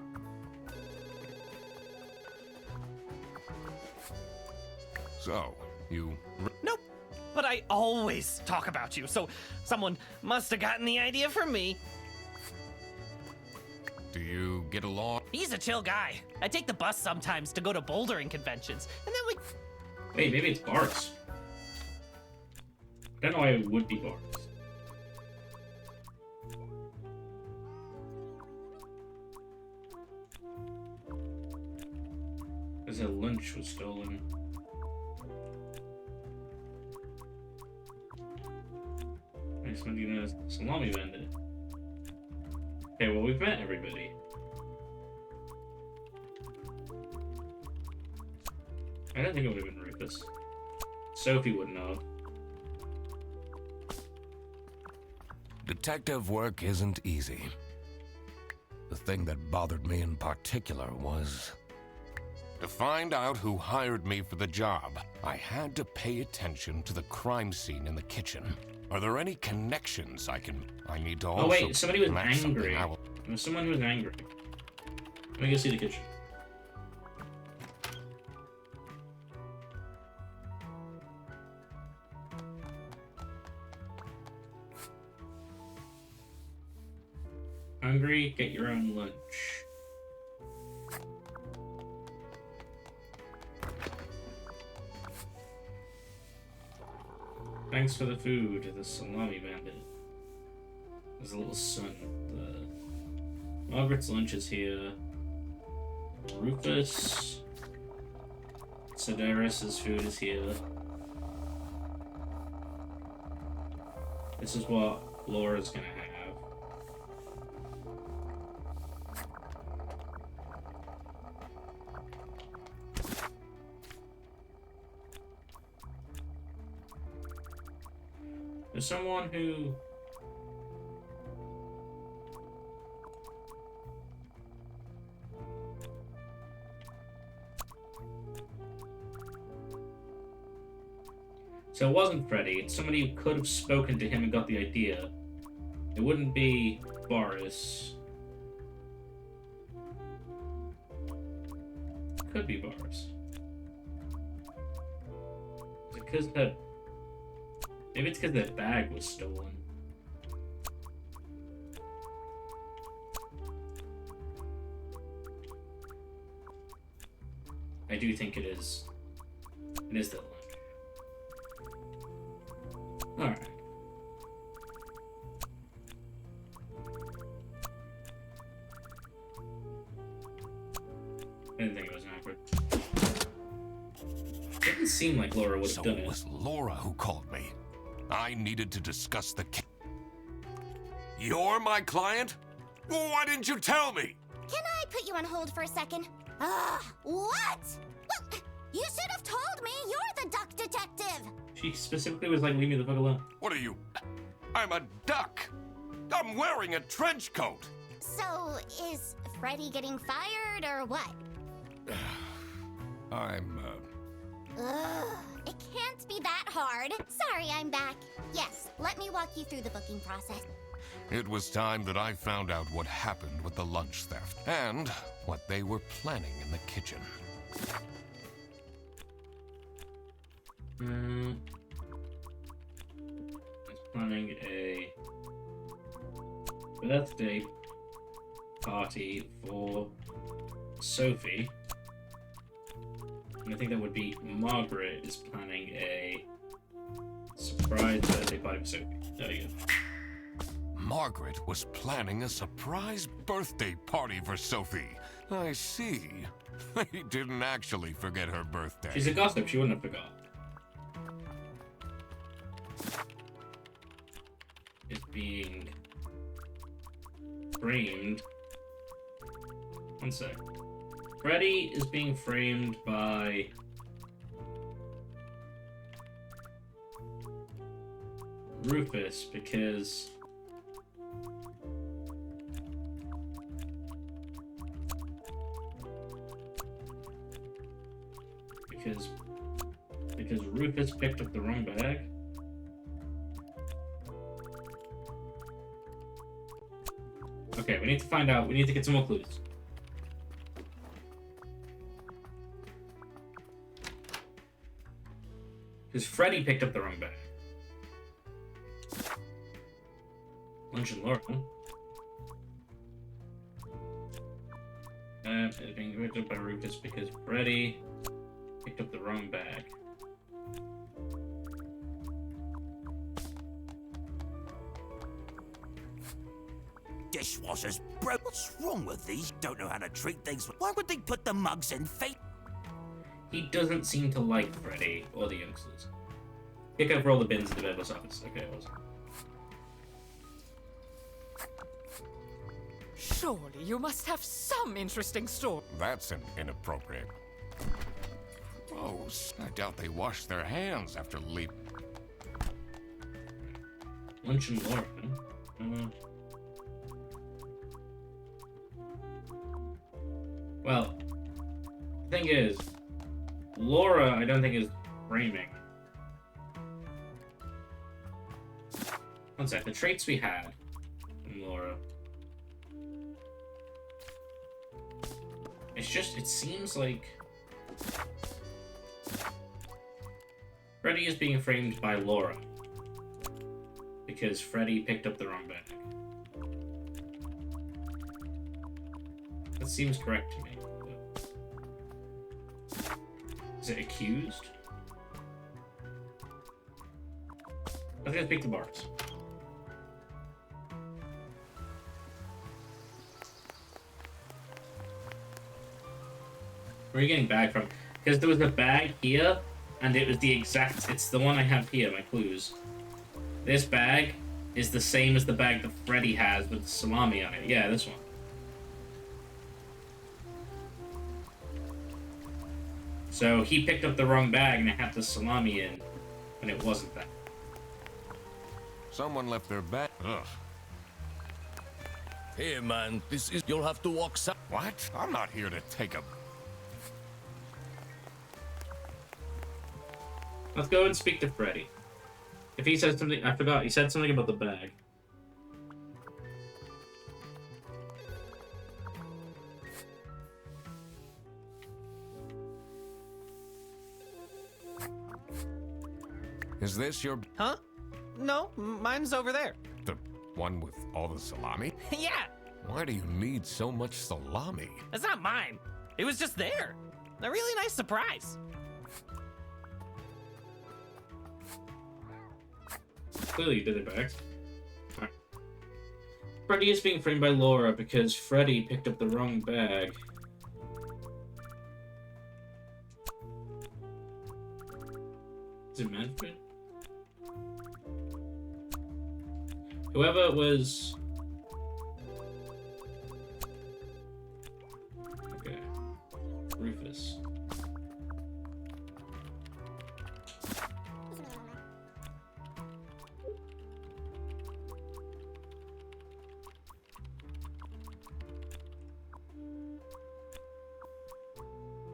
So, you... Nope. But I always talk about you, so someone must have gotten the idea from me. Do you get along? He's a chill guy. I take the bus sometimes to go to bouldering conventions, and then we... Wait, maybe it's Bars. I don't know why it would be Bars. Because their lunch was stolen. I just went to get a salami vendor. Okay, well, we've met everybody. I don't think it would have been Rufus. Sophie wouldn't have. Detective work isn't easy. The thing that bothered me in particular was to find out who hired me for the job. I had to pay attention to the crime scene in the kitchen. Are there any connections I need to also... Oh wait, somebody was That's something angry. I will- There was someone who was angry. Let me go see the kitchen. Hungry? Get your own lunch. Thanks for the food, the salami bandit. There's a little son. Margaret's lunch is here. Rufus. Sedaris's food is here. This is what Laura's gonna have. There's someone who... So it wasn't Freddy, it's somebody who could have spoken to him and got the idea. It wouldn't be Boris. It could be Boris. Is it because that... Maybe it's because that bag was stolen. I do think it is. It is that lunch. Alright. I didn't think it was awkward. It didn't seem like Laura would have done it. So it was Laura who called me. I needed to discuss the You're my client? Why didn't you tell me? Can I put you on hold for a second? What? Well, you should have told me. You're the duck detective. She specifically was like, leave me the fuck alone. What are you? I'm a duck. I'm wearing a trench coat. So, is Freddy getting fired or what? I'm, Ugh, it can't be that hard. Sorry, I'm back. Yes, let me walk you through the booking process. It was time that I found out what happened with the lunch theft and what they were planning in the kitchen. It's planning a birthday party for Sophie. And I think that would be Margaret is planning a surprise birthday party for Sophie. There you go. Margaret was planning a surprise birthday party for Sophie. I see. He didn't actually forget her birthday. She's a gossip, she wouldn't have forgot. Is being framed. One sec. Freddy is being framed by Rufus because Rufus picked up the wrong bag. Okay, we need to find out. We need to get some more clues. Because Freddy picked up the wrong bag. Lunch and Laura. It's being picked up by Rufus because Freddy picked up the wrong bag. Dishwashers broke. What's wrong with these? Don't know how to treat things. Why would they put the mugs in fate? He doesn't seem to like Freddy or the youngsters. Pick over all the bins in the Beverly's office. Okay, awesome. Surely you must have some interesting story. That's inappropriate. Gross. I doubt they washed their hands after leap. Lunch and Laura, huh? Well, the thing is, Laura, I don't think is framing. One sec, the traits we had from Laura. It's just, it seems like Freddy is being framed by Laura because Freddy picked up the wrong bag. That seems correct to me. But... Is it accused? Let's go speak to Bart. Where are you getting bag from? Because there was a bag here, and it was the exact... It's the one I have here, my clues. This bag is the same as the bag that Freddy has with the salami on it. Yeah, this one. So he picked up the wrong bag and it had the salami in, and it wasn't that. Someone left their bag. Ugh. Here, man, this is... You'll have to walk south. What? I'm not here to take a... Let's go and speak to Freddy. If he says something... I forgot, he said something about the bag. Is this your... Huh? No, mine's over there. the one with all the salami? Yeah, Why do you need so much salami? it's not mine. It was just there. A really nice surprise. Clearly you did it back. Alright. Freddy is being framed by Laura because Freddy picked up the wrong bag. Is it Manfred? Whoever it was... Okay. Rufus.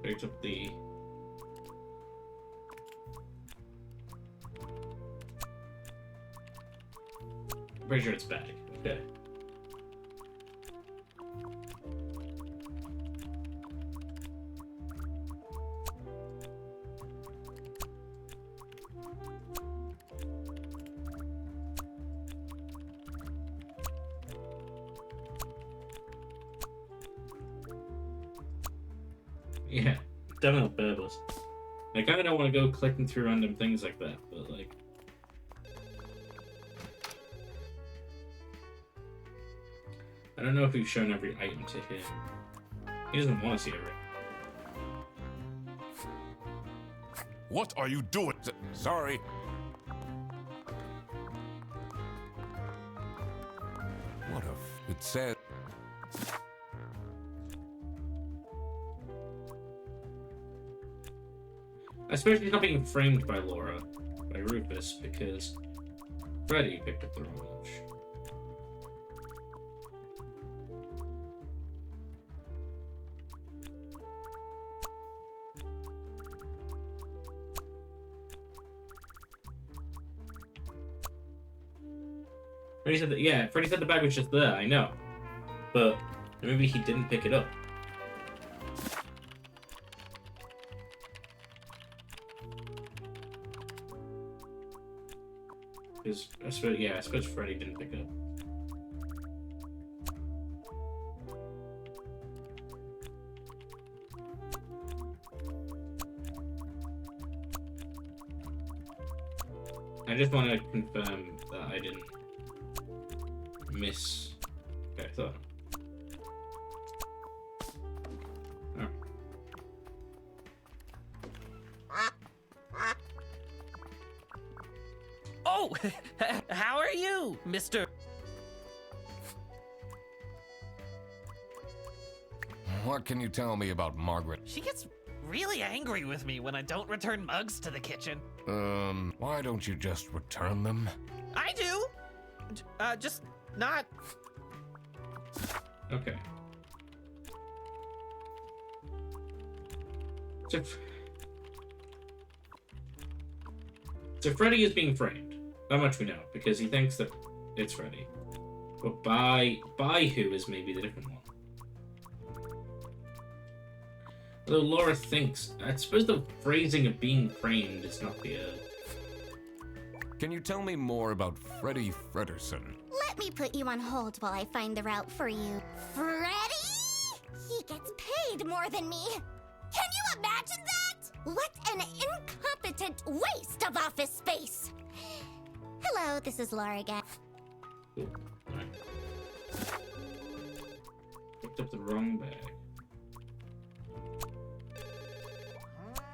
Picked up the... I'm pretty sure it's bag. Okay. Yeah, definitely Berbers. I kind of don't want to go clicking through random things like that, but like... I don't know if we've shown every item to him. He doesn't want to see everything. What are you doing? Sorry. What if it said... I suppose he's not being framed by Laura, by Rufus, because Freddy picked up the wrong lunch. Freddy said that, yeah, Freddy said the bag was just there, I know. But maybe he didn't pick it up. Because, I suppose Freddy didn't pick it up. I just want to confirm that I didn't miss... Okay, I thought... Oh. how are you, Mr. What can you tell me about Margaret? She gets really angry with me when I don't return mugs to the kitchen. Why don't you just return them? I do! Just not... Okay. So Freddy is being framed. That much we know, because he thinks that it's Freddy. But by who is maybe the different one. Although Laura thinks, I suppose the phrasing of being framed is not the, Can you tell me more about Freddy Frederson? Let me put you on hold while I find the route for you. Freddy? He gets paid more than me. Can you imagine that? What an incompetent waste of office space. Hello, this is Laura again. Cool. Alright. Picked up the wrong bag.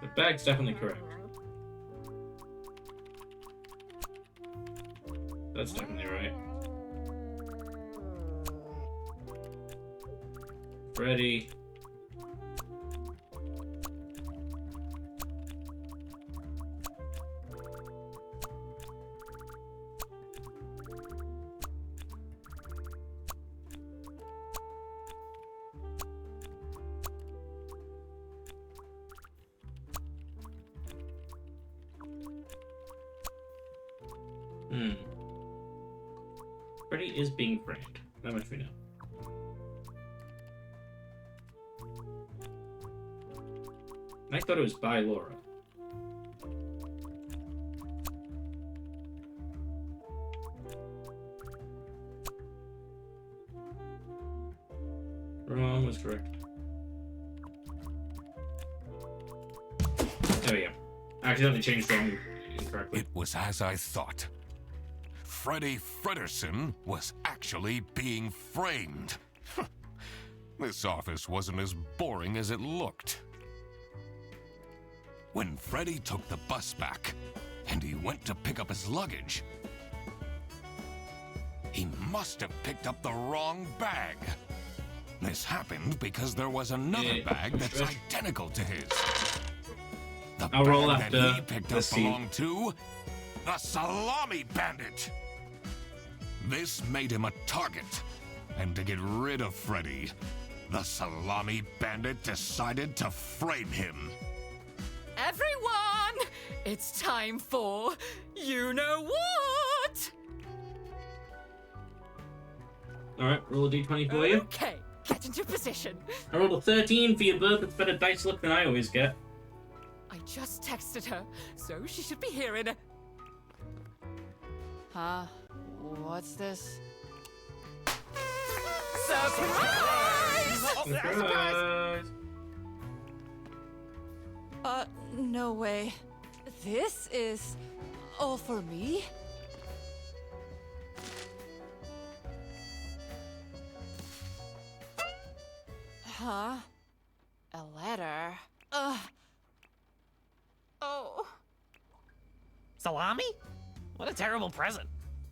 The bag's definitely correct. That's definitely right. Freddy. Freddy is being framed. That much we know. I thought it was by Laura. Wrong was correct. There we go. I accidentally changed wrong incorrectly. It was as I thought. Freddy Frederson was actually being framed. This office wasn't as boring as it looked. When Freddy took the bus back, and he went to pick up his luggage, he must have picked up the wrong bag. This happened because there was another bag that's identical to his. The I'll roll bag after that he picked the up scene. belonged to the Salami Bandit. This made him a target, and to get rid of Freddy, the Salami Bandit decided to frame him. Everyone, it's time for you know what? Alright, roll a d20 for you. Okay, get into position. I rolled a 13 for your birth. That's better dice luck than I always get. I just texted her, so she should be here in a... Huh? What's this? Surprise! Surprise! No way. This is all for me? Huh? A letter? Oh. Salami? What a terrible present.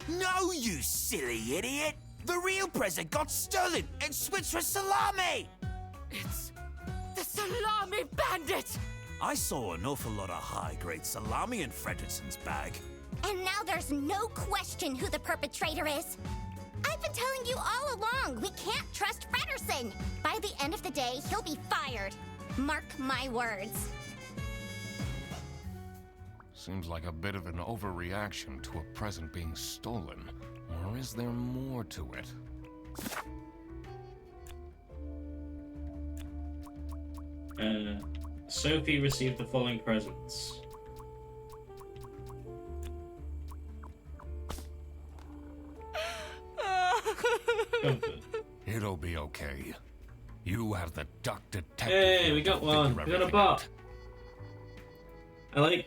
No, you silly idiot! The real present got stolen and switched for salami! It's the Salami Bandit! I saw an awful lot of high-grade salami in Frederson's bag. And now there's no question who the perpetrator is. I've been telling you all along, we can't trust Frederson. By the end of the day, he'll be fired. Mark my words. Seems like a bit of an overreaction to a present being stolen. Or is there more to it? Sophie received the following presents. Comfort. It'll be okay. You have the duck detective. Hey, here we to got one. figure We got a everything bot. out. I like...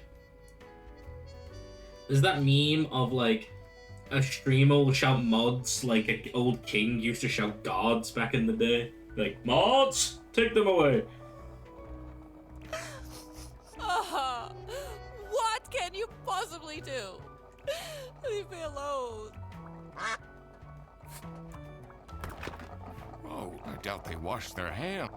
Is that meme of, like, a streamer will shout mods like an old king used to shout gods back in the day? Like, mods! Take them away! What can you possibly do? Leave me alone. Oh, I doubt they washed their hands.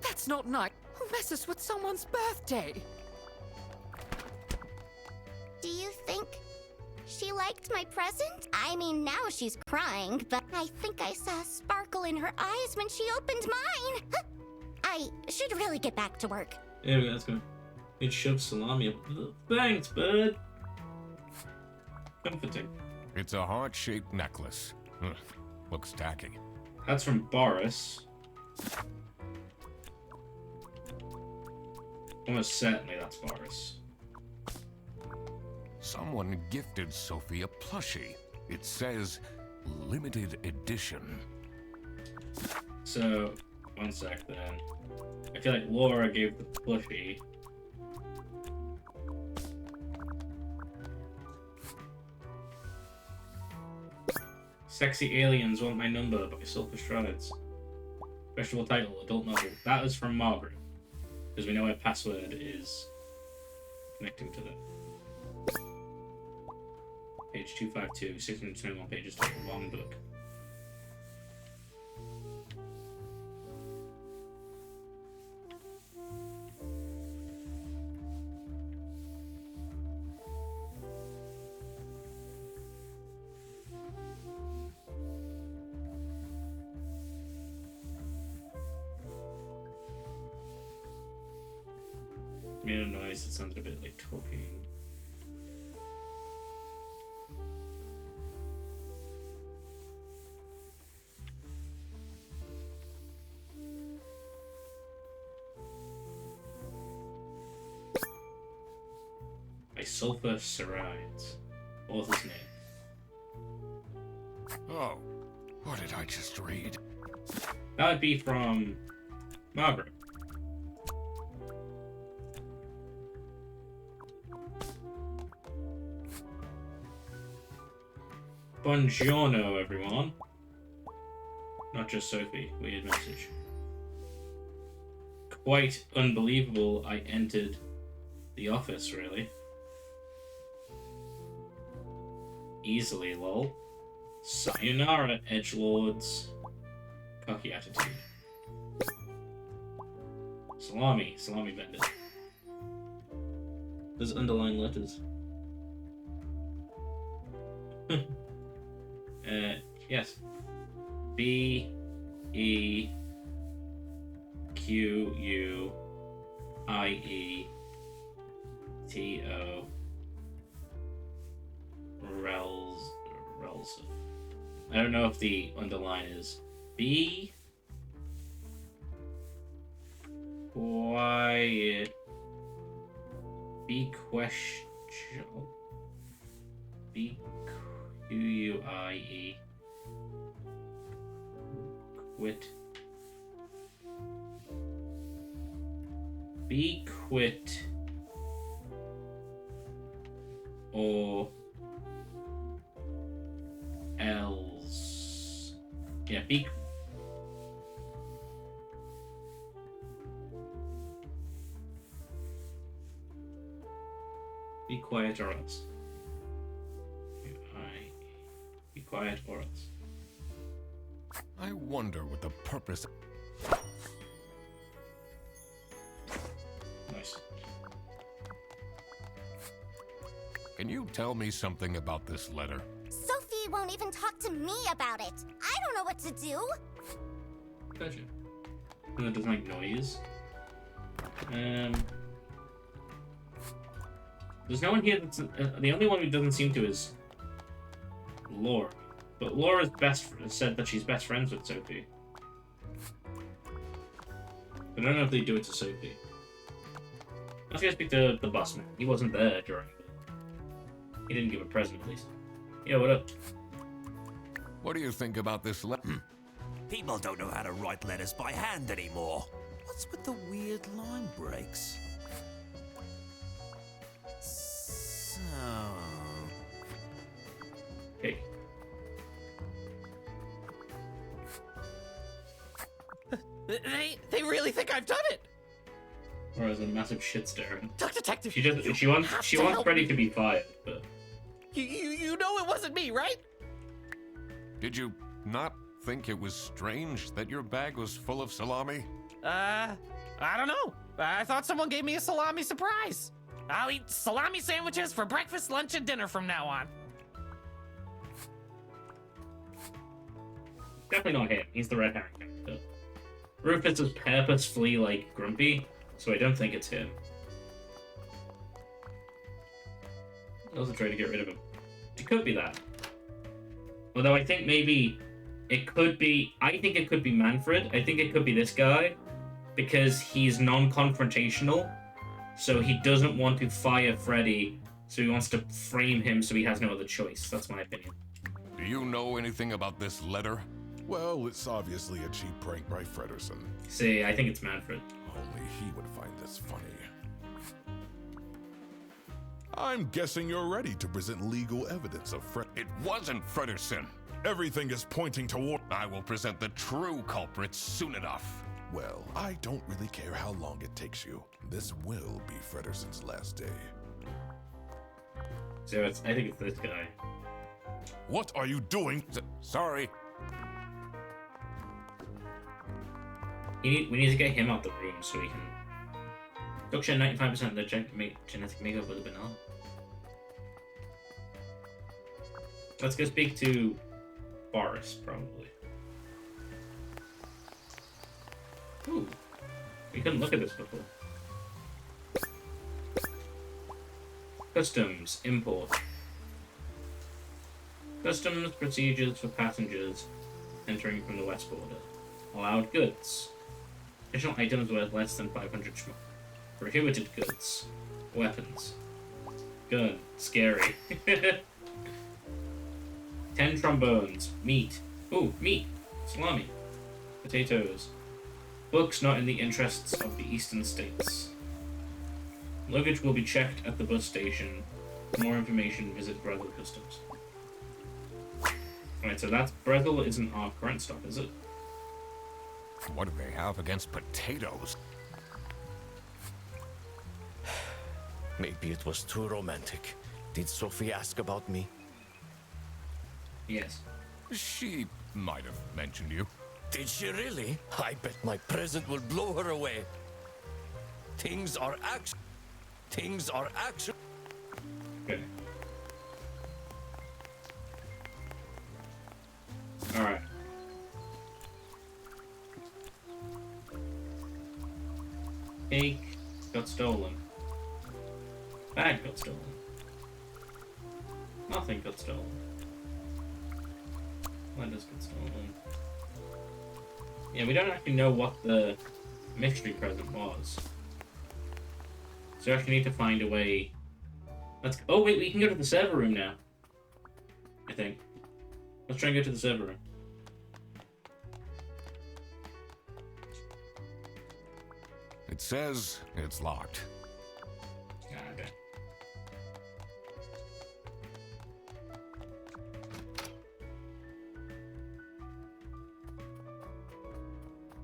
That's not nice. Who messes with someone's birthday? Do you think she liked my present? I mean, now she's crying, but I think I saw a sparkle in her eyes when she opened mine. I should really get back to work. There we go, that's good. It shoves salami up. Thanks, bud. Comforting. It's a heart-shaped necklace. Ugh, looks tacky. That's from Boris. Almost certainly that's Boris. Someone gifted Sophie a plushie. It says limited edition. So, one sec then. I feel like Laura gave the plushie. Sexy Aliens Want My Number by Sulphur Strides. Vegetable title, adult novel. That is from Margaret. Because we know her password is connecting to that. Page 252, 621 pages total, long book. Made a noise that sounded a bit like talking. By Sulphur Strides. Author's name. Oh, what did I just read? That would be from Margaret. Buongiorno, everyone. Not just Sophie. Weird message. Quite unbelievable I entered the office, really. Easily, lol. Sayonara, edgelords. Cocky attitude. Salami. Salami vendor. There's underlined letters. Yes. B E Q U I E T O Rels. I don't know if the underline is B. Quiet. B question. B Q U I E. Quit. Be quit. Or else. Yeah, be. Be quiet or else. Be quiet or else. I wonder what the purpose... Nice. Can you tell me something about this letter? Sophie won't even talk to me about it. I don't know what to do. Gotcha. And it doesn't make noise. There's no one here that's... the only one who doesn't seem to is Laura. But Laura's said that she's best friends with Sophie. I don't know if they do it to Sophie. I was gonna speak to the busman. He wasn't there during it. He didn't give a present, at least. Yeah, what up? What do you think about this letter? People don't know how to write letters by hand anymore. What's with the weird line breaks? So... Hey. They really think I've done it. Or as a massive shitstorm. Duck Detective. She just you she wants have she to wants help Freddy me. to be fired, but You know it wasn't me, right? Did you not think it was strange that your bag was full of salami? I don't know. I thought someone gave me a salami surprise. I'll eat salami sandwiches for breakfast, lunch, and dinner from now on. definitely not him. He's the red herring character. Rufus is purposefully like grumpy, so I don't think it's him. I also trying to get rid of him. It could be that. Although I think maybe it could be... I think it could be Manfred. I think it could be this guy. Because he's non-confrontational. So he doesn't want to fire Freddy. So he wants to frame him so he has no other choice. That's my opinion. Do you know anything about this letter? Well, it's obviously a cheap prank by Frederson. See, I think it's Manfred. Only he would find this funny. I'm guessing you're ready to present legal evidence of Fred. It wasn't Frederson. Everything is pointing toward... I will present the true culprit soon enough. Well, I don't really care how long it takes you. This will be Frederson's last day. So I think it's this guy. What are you doing? Sorry. We need to get him out the room so we can... Production 95% of the genetic makeup with a banana. Let's go speak to Boris, probably. Ooh. We couldn't look at this before. Customs, import. Customs procedures for passengers entering from the west border. Allowed goods. Additional items worth less than 500 schmuck. Prohibited goods. Weapons. Gun. Scary. 10 trombones. Meat. Ooh, meat. Salami. Potatoes. Books not in the interests of the eastern states. Luggage will be checked at the bus station. For more information, visit Brethel Customs. Alright, so that's... Brethel isn't our current stop, is it? What do they have against potatoes? Maybe it was too romantic. Did Sophie ask about me? Yes. She might have mentioned you. Did she really? I bet my present will blow her away. Things are action. Okay. Alright. Cake got stolen. Bag got stolen. Nothing got stolen. Letters got stolen. Yeah, we don't actually know what the mystery present was. So we actually need to find a way. Let's. Oh wait, we can go to the server room now. I think. Let's try and go to the server room. It says it's locked. Ah, okay.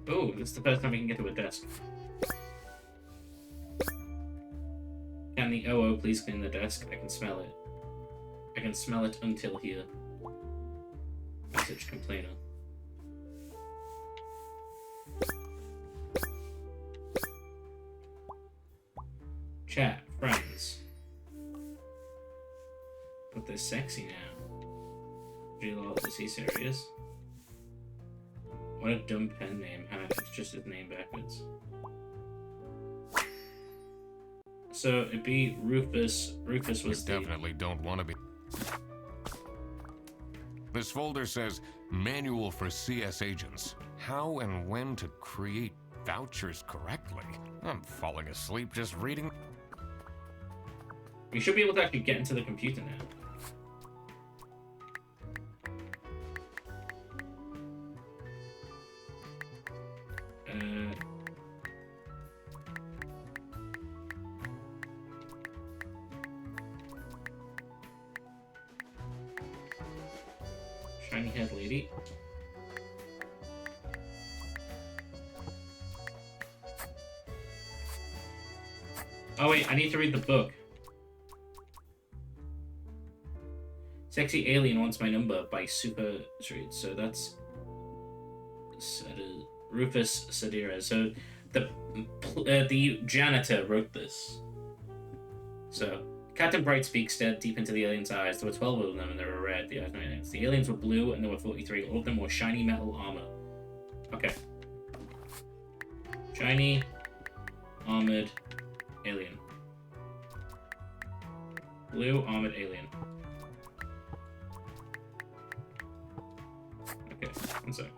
Oh, this is the first time we can get to a desk. Can the OO please clean the desk? I can smell it. I can smell it until here. Message complainer. Chat, friends. But they're sexy now. Real, is he serious? What a dumb pen name. It's just his name backwards. So it'd be Rufus. Rufus was the... Definitely don't want to be. This folder says Manual for CS Agents. How and when to create vouchers correctly. I'm falling asleep just reading. We should be able to actually get into the computer now. Shiny head lady. Oh wait, I need to read the book. Sexy Alien Wants My Number by Super Street. So that's Rufus Sadira. So the janitor wrote this. So Captain Brightspeak stared deep into the aliens' eyes. There were 12 of them, and they were red. The aliens. The aliens were blue, and there were 43. All of them wore shiny metal armor. Okay. Shiny, armored, alien. Blue, armored, alien. Okay, one sec.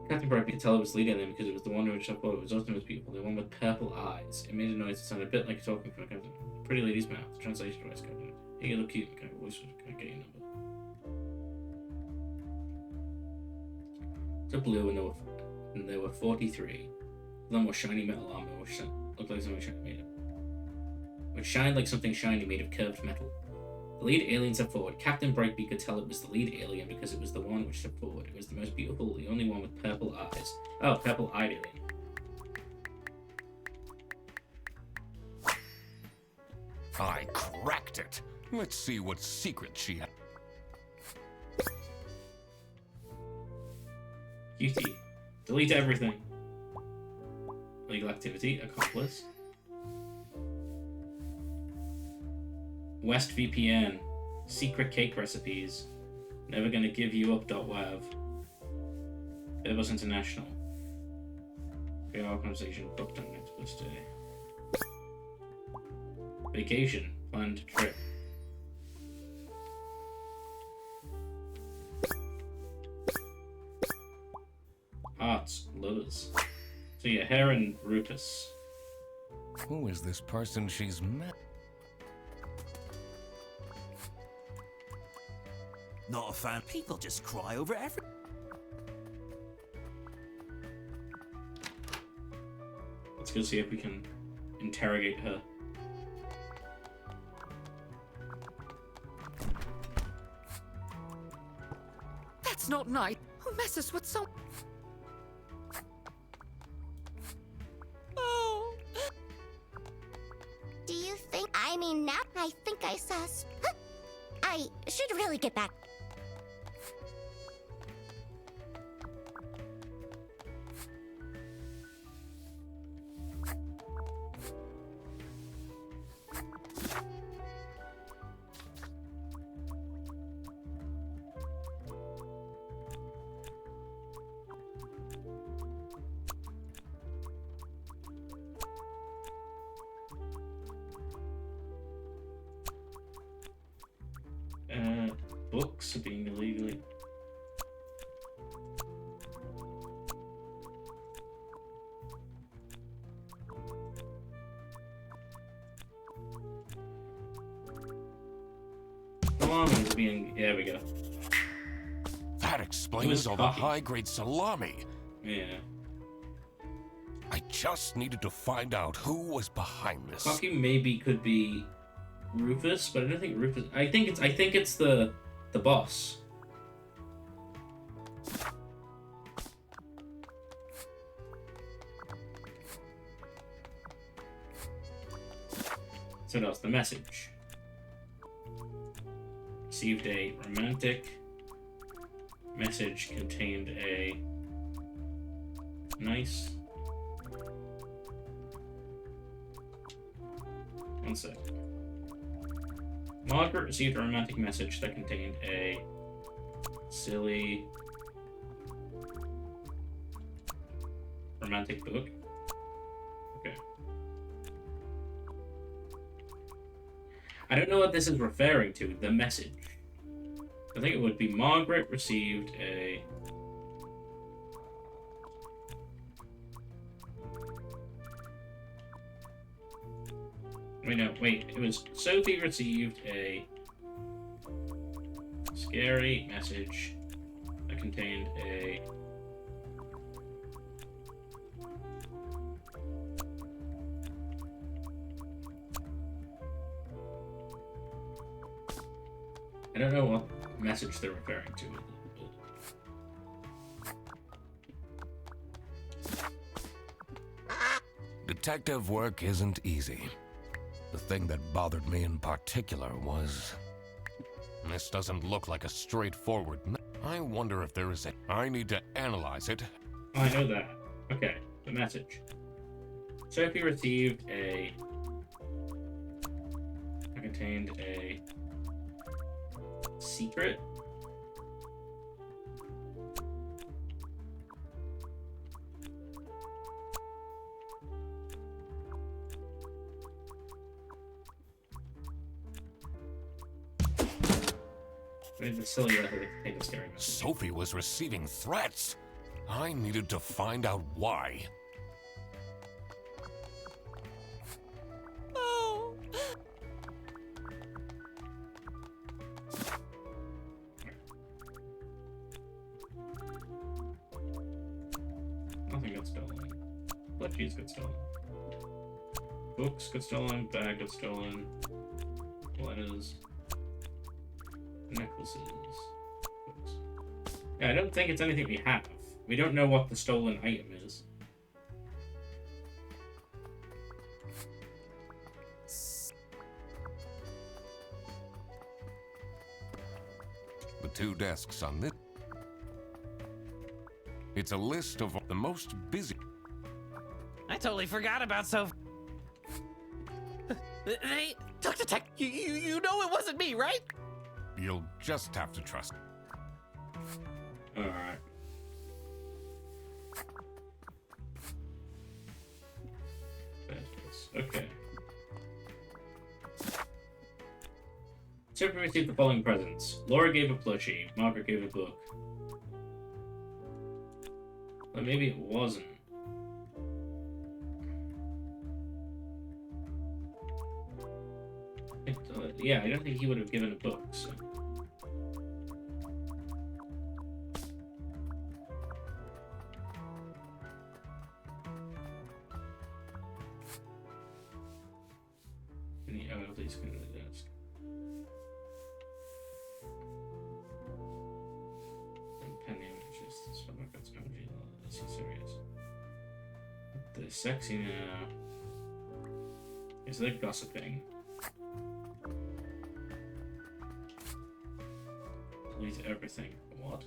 Captain Bright could tell it was leading them because it was the one which I thought it was also most beautiful, the one with purple eyes. It made a noise that sounded a bit like talking from a Captain. Pretty lady's mouth. The translation device, Captain. Hey, you look cute. Can I get your number? It's a blue, and there were 43. Then were shiny metal armor, which looked like something shiny made of. Which shined like something shiny made of curved metal. The lead alien stepped forward. Captain Brightbeak could tell it was the lead alien because it was the one which stepped forward. It was the most beautiful, the only one with purple eyes. Oh, purple-eyed alien. I cracked it. Let's see what secret she had. QT. Delete everything. Illegal activity. Accomplice. West VPN. Secret cake recipes. Never gonna give you up. .wav. Airbus International. 3-hour conversation booked on next birthday. Vacation. Planned trip. Hearts. Lovers. So yeah, her and Rufus. Who is this person she's met? Not a fan. People just cry over everything. Let's go see if we can interrogate her. That's not nice. Who messes with some... Oh. Do you think... I mean, now I think I saw... I should really get back. Books are being illegally... Salamis are being... There we go. That explains all the high-grade salami. Yeah. I just needed to find out who was behind this. Cocky maybe could be Rufus, but I don't think Rufus... I think it's the boss. So that's the message. Received a romantic message contained a nice... One sec. Margaret received a romantic message that contained a silly romantic book. Okay. I don't know what this is referring to, the message. I think it would be Margaret received a... Wait, it was Sophie received a scary message that contained a I don't know what message they're referring to. Detective work isn't easy. The thing that bothered me in particular was... This doesn't look like a straightforward... I wonder if there is a... I need to analyze it. Oh, I know that. Okay, the message. Sophie received a... contained a... secret? The silly letter that contained a scary message. Sophie was receiving threats. I needed to find out why. Oh. Nothing got stolen. Plushies got stolen. Books got stolen. Bag got stolen. Letters. Necklaces. Books. Yeah, I don't think it's anything we have. We don't know what the stolen item is. The two desks on this. It's a list of the most busy. I totally forgot about Sophie. Hey, Dr. Tech, you know it wasn't me, right? You'll just have to trust. Alright. Okay. Sophie received the following presents. Laura gave a plushie. Margaret gave a book. But maybe it wasn't. Yeah, I don't think he would have given a book, so... Oh, please go to the desk. Penny just so I've got some energy. Let's see, serious. The sexy now. Is there gossiping? Delete everything. What?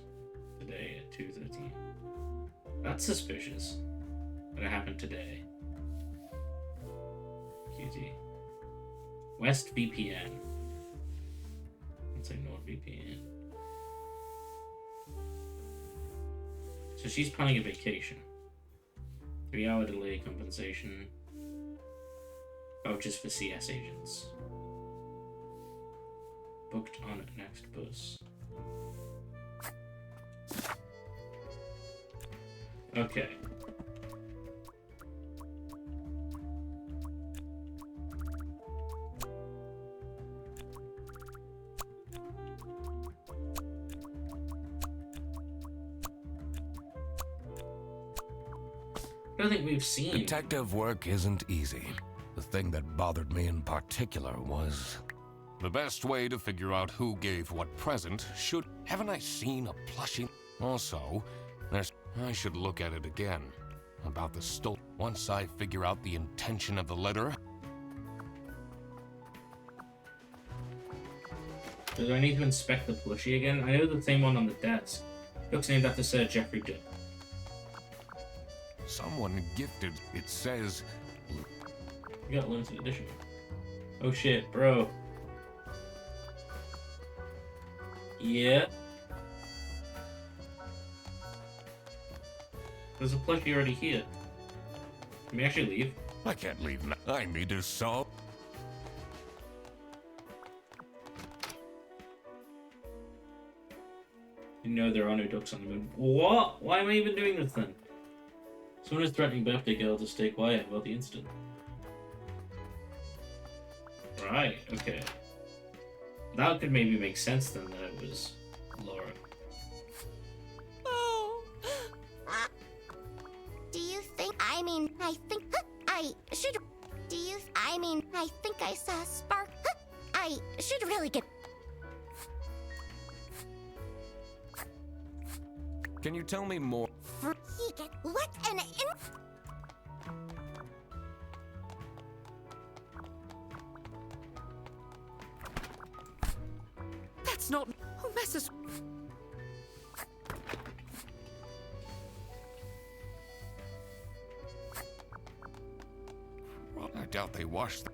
Today at 2:13. That's suspicious. That it happened today. QT. West VPN. Let's say NordVPN. So she's planning a vacation. 3-hour delay compensation. Vouchers for CS agents. Booked on next bus. Okay. I don't think we've seen. Detective work isn't easy. The thing that bothered me in particular was... The best way to figure out who gave what present should... Haven't I seen a plushie? Also, there's... I should look at it again. About the stole... Once I figure out the intention of the letter... Do I need to inspect the plushie again? I know the same one on the desk. Looks named after Sir Geoffrey Duck. Someone gifted... It says... You got limited edition. Oh shit, bro. Yeah. There's a plushie already here. Can we actually leave? I can't leave now. I need to solve... You know there are no ducks on the moon. What? Why am I even doing this then? Someone is threatening birthday girl to stay quiet about the incident. Right, okay. That could maybe make sense then that it was Laura. Oh. Do you think, I should, I think I saw a spark. I should really get... Can you tell me more? What an Let's not. Who messes? Well, I doubt they washed them.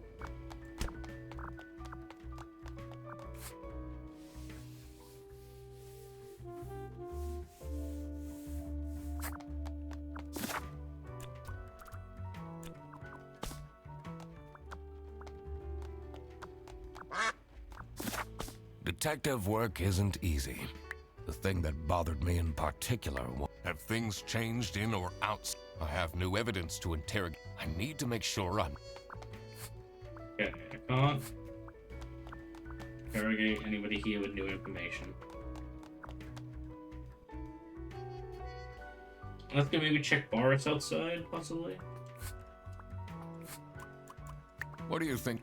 Detective work isn't easy. The thing that bothered me in particular was, have things changed in or out? I have new evidence to interrogate. I need to make sure I'm... Okay, I can't interrogate anybody here with new information. Let's go maybe check Boris outside, possibly. What do you think?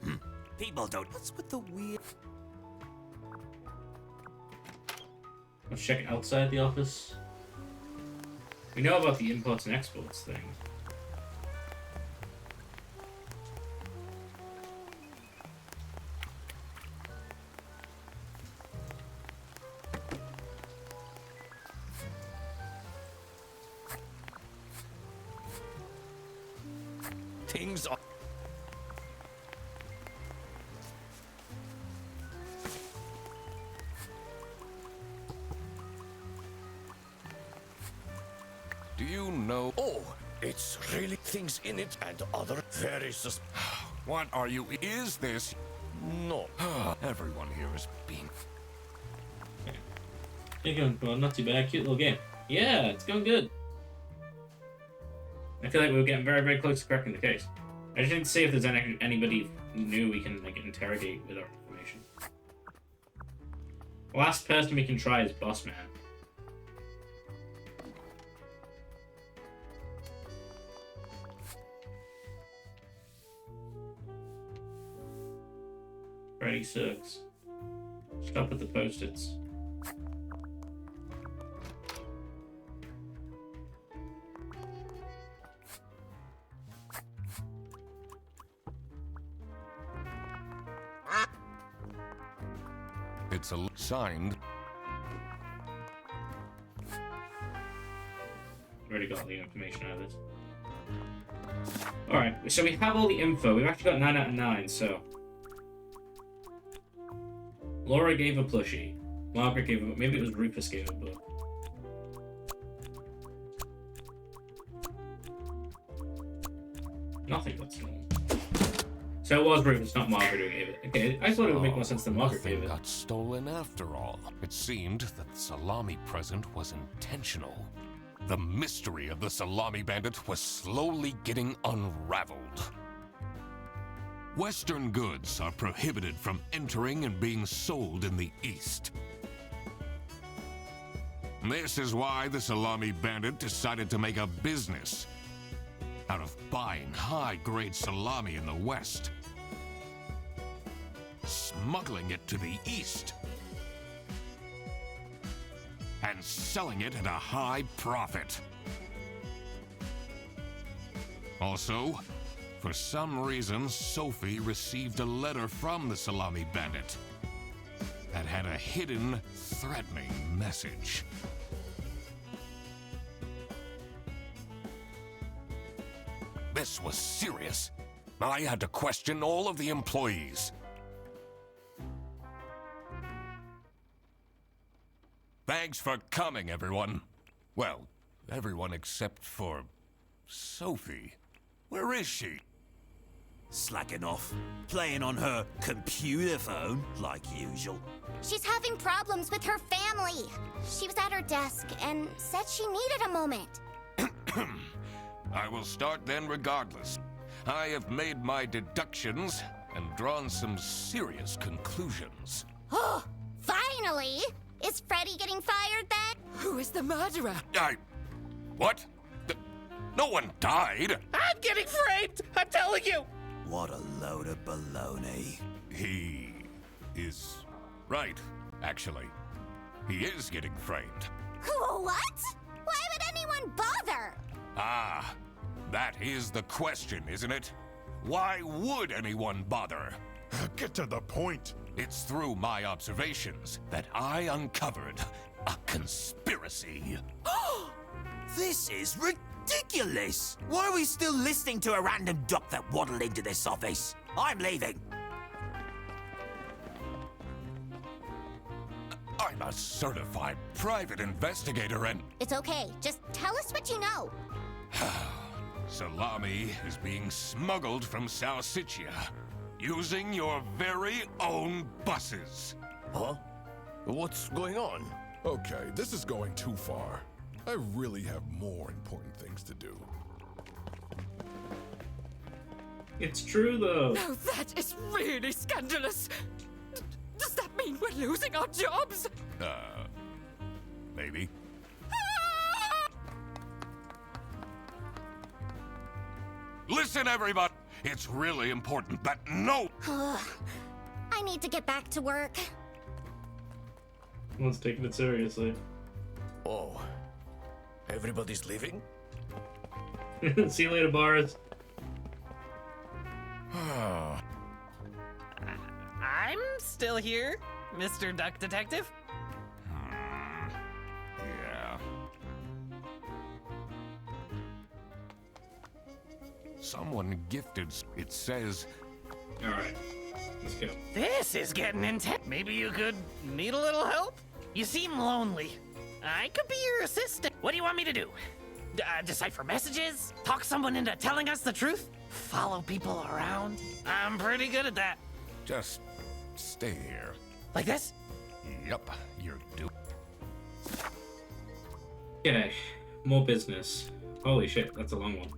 People don't. What's with the weird? Let's check outside the office. We know about the imports and exports thing. Things are. Do you know... Oh, it's really things in it and other very What are you... Is this... No. Everyone here is being... It's going well, not too bad. Cute little game. Yeah, it's going good. I feel like we were getting very, very close to cracking the case. I just need to see if there's anybody new we can like interrogate with our information. Last person we can try is Boss Man. Freddy sucks. Stop with the post-its. It's a signed. Already got the information out of this. Alright, so we have all the info. We've actually got 9 out of 9, so... Laura gave a plushie. Margaret gave a... Maybe it was Rufus gave a book. Nothing got stolen. So it was Rufus, not Margaret who gave it. Okay, I thought it would make more sense than Margaret Nothing gave it. got stolen after all. It seemed that the salami present was intentional. The mystery of the salami bandit was slowly getting unraveled. Western goods are prohibited from entering and being sold in the East. This is why the salami bandit decided to make a business out of buying high-grade salami in the West, smuggling it to the East, and selling it at a high profit. Also, for some reason, Sophie received a letter from the salami bandit that had a hidden, threatening message. This was serious. I had to question all of the employees. Thanks for coming, everyone. Well, everyone except for Sophie. Where is she? Slacking off. Playing on her computer phone, like usual. She's having problems with her family. She was at her desk and said she needed a moment. I will start then regardless. I have made my deductions and drawn some serious conclusions. Oh, finally! Is Freddy getting fired then? Who is the murderer? What? No one died! I'm getting framed! I'm telling you! What a load of baloney. He is right, actually. He is getting framed. What? Why would anyone bother? Ah, that is the question, isn't it? Why would anyone bother? Get to the point. It's through my observations that I uncovered a conspiracy. This is ridiculous! Why are we still listening to a random duck that waddled into this office? I'm leaving. I'm a certified private investigator and It's okay. Just tell us what you know. salami is being smuggled from Salsiccia using your very own buses. Huh? What's going on? Okay, this is going too far. I really have more important things to do. It's true, though. Now that is really scandalous. Does that mean we're losing our jobs? Maybe. Listen, everybody! It's really important that no... I need to get back to work. No one's taking it seriously. Oh, everybody's leaving? See you later, Boris. I'm still here, Mr. Duck Detective. Yeah. Someone gifted... It says... Alright, let's go. This is getting intense. Maybe you could need a little help? You seem lonely. I could be your assistant. What do you want me to do? Decipher messages? Talk someone into telling us the truth? Follow people around? I'm pretty good at that. Just stay here. Like this? Yup, you're due. Okay, more business. Holy shit, that's a long one.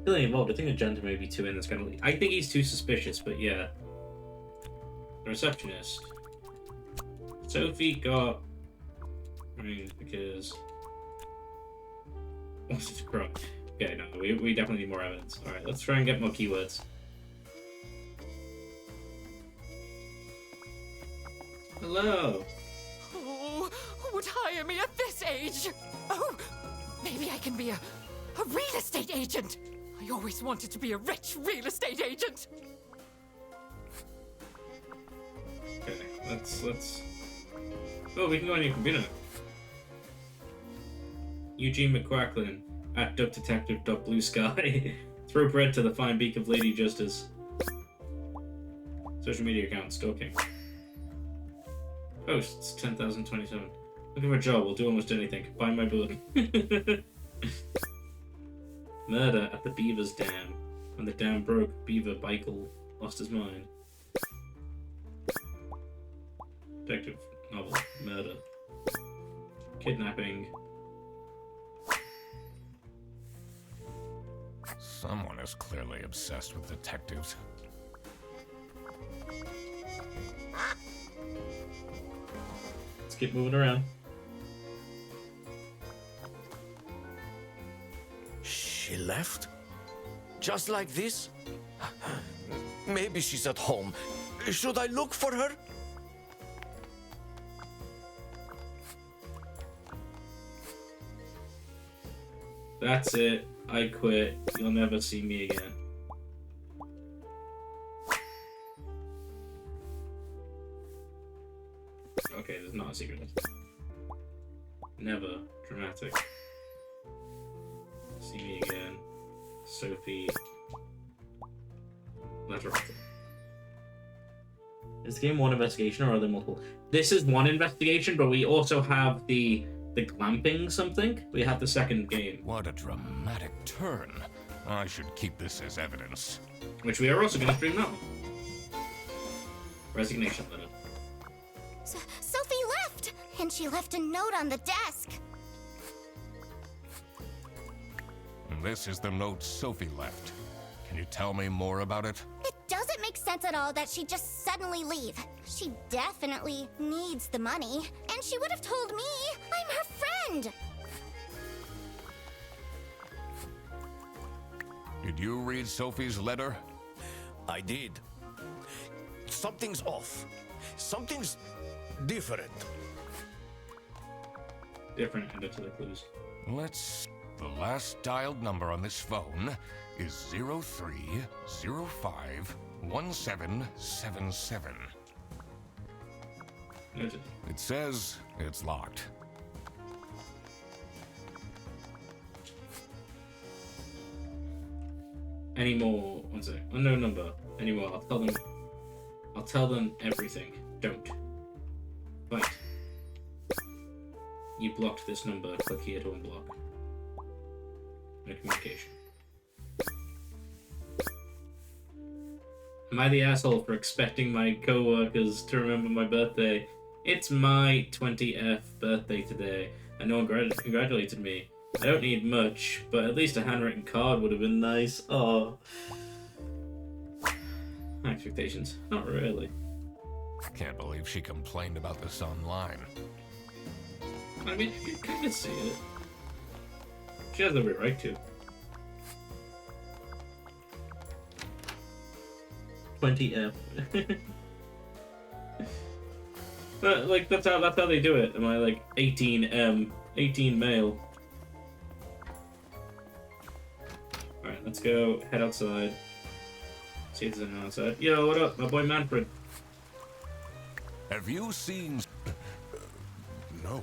Feeling involved. I think the gender may be too in this kind of. I think he's too suspicious, but yeah. The receptionist. Sophie got. I mean, because. What's this crap? Okay, no, we definitely need more evidence. Alright, let's try and get more keywords. Hello. Oh, who would hire me at this age? Oh, maybe I can be a real estate agent. I always wanted to be a rich real estate agent. Okay, let's. Oh, we can go on your computer. Eugene McQuacklin at duckdetective.bluesky. Throw bread to the fine beak of Lady Justice. Social media account stalking. Posts 10,027. Looking for a job. We'll do almost anything. Buy my building. Murder at the Beaver's Dam. When the dam broke, Beaver Bikel lost his mind. Detective novel. Murder. Kidnapping. Someone is clearly obsessed with detectives. Let's keep moving around. She left? Just like this? Maybe she's at home. Should I look for her? That's it. I quit. You'll never see me again. Okay, there's not a secret. Never. Dramatic. See me again. Sophie. Letter writer. Is the game one investigation or are there multiple? This is one investigation, but we also have the glamping something. We have the second game. What a dramatic turn. I should keep this as evidence. Which we are also going to stream now. Resignation letter. Sophie left! And she left a note on the desk. This is the note Sophie left. Can you tell me more about it? It doesn't make sense sense at all that she'd just suddenly leave. She definitely needs the money, and she would have told me. I'm her friend. Did you read Sophie's letter? I did. Something's off. Something's different. Different ender to the clues. Let's... The last dialed number on this phone is 03051777. Noted. It says it's locked. Any more? One sec. Unknown number. Any more? I'll tell them. I'll tell them everything. Don't. Fight. You blocked this number. Click here to unblock. No communication. Am I the asshole for expecting my co-workers to remember my birthday? It's my 20th birthday today, and no one congratulated me. I don't need much, but at least a handwritten card would have been nice. Oh. Expectations? Not really. Can't believe she complained about this online. I mean, you can kind of see it. She has every right to. 20F. But like that's how they do it. Am I like 18 male? Alright, let's go head outside. See if there's anyone outside. Yo, what up? My boy Manfred. Have you seen... No,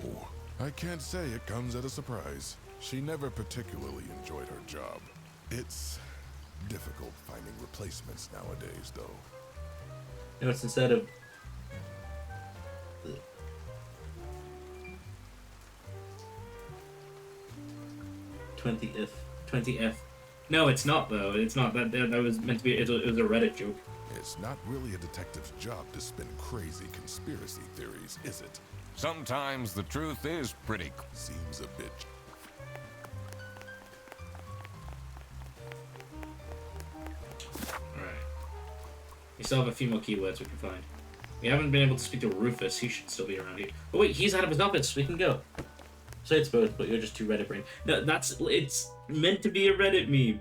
I can't say it comes at a surprise. She never particularly enjoyed her job. It's difficult finding replacements nowadays, though. You know, it's instead of... 20F. No, it's not though. It's not that. That was meant to be. It was a Reddit joke. It's not really a detective's job to spin crazy conspiracy theories, is it? Sometimes the truth is pretty... Seems a bit... Alright. We still have a few more keywords we can find. We haven't been able to speak to Rufus. He should still be around here. Oh wait, he's out of his office, so we can go. Say it's both, but you're just too Reddit brain. No, it's meant to be a Reddit meme.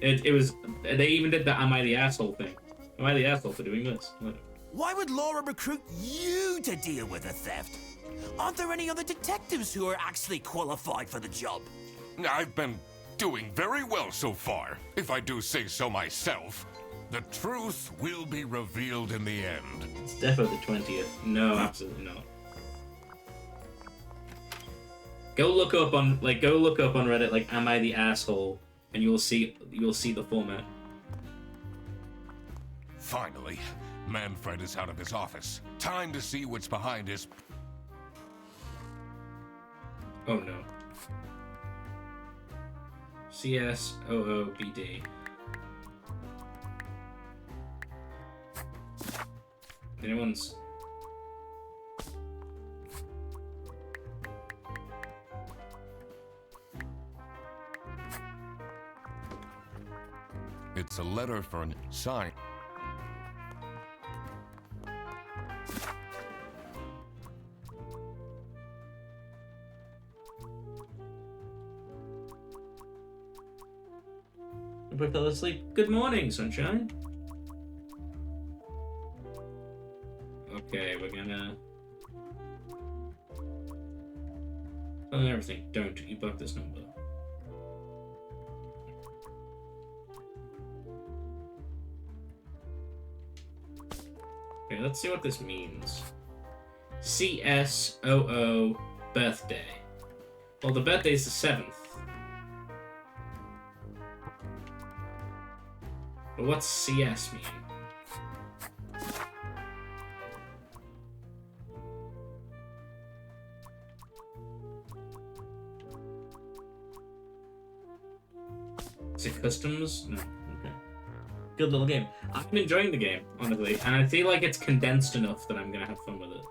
It was, they even did the am I the asshole thing. Am I the asshole for doing this? Why would Laura recruit you to deal with a theft? Aren't there any other detectives who are actually qualified for the job? I've been doing very well so far, if I do say so myself. The truth will be revealed in the end. It's definitely the 20th. No, absolutely not. Go look up on Reddit, like, am I the asshole? And you'll see the format. Finally, Manfred is out of his office. Time to see what's behind his... Oh no. CSOOBD. Anyone's... It's a letter for an sign. Everybody fell asleep. Good morning, sunshine. Okay, we're gonna... Oh, everything. Don't. You block this number. Okay, let's see what this means. CSOO birthday. Well, the birthday's the 7th. But what's CS mean? Is it customs? No. Okay. Good little game. I'm enjoying the game, honestly, and I feel like it's condensed enough that I'm gonna have fun with it.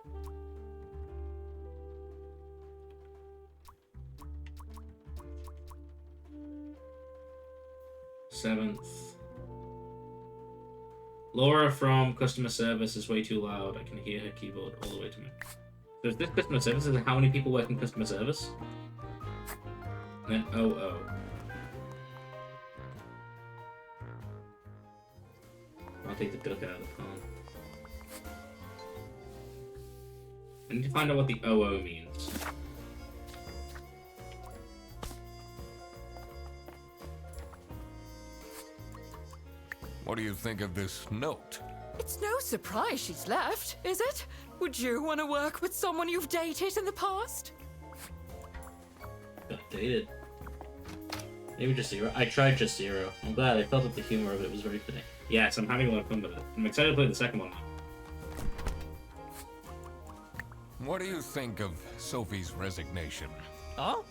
7th. Laura from customer service is way too loud. I can hear her keyboard all the way to me. So if this customer service is how many people work in customer service? And then OO. I'll take the duck out of the pond. I need to find out what the OO means. What do you think of this note? It's no surprise she's left, is it? Would you want to work with someone you've dated in the past? Got dated. Maybe just zero. I tried just zero. I'm glad. I felt that the humor of it was very fitting. Yes, I'm having a lot of fun with it. I'm excited to play the second one now. What do you think of Sophie's resignation? Oh?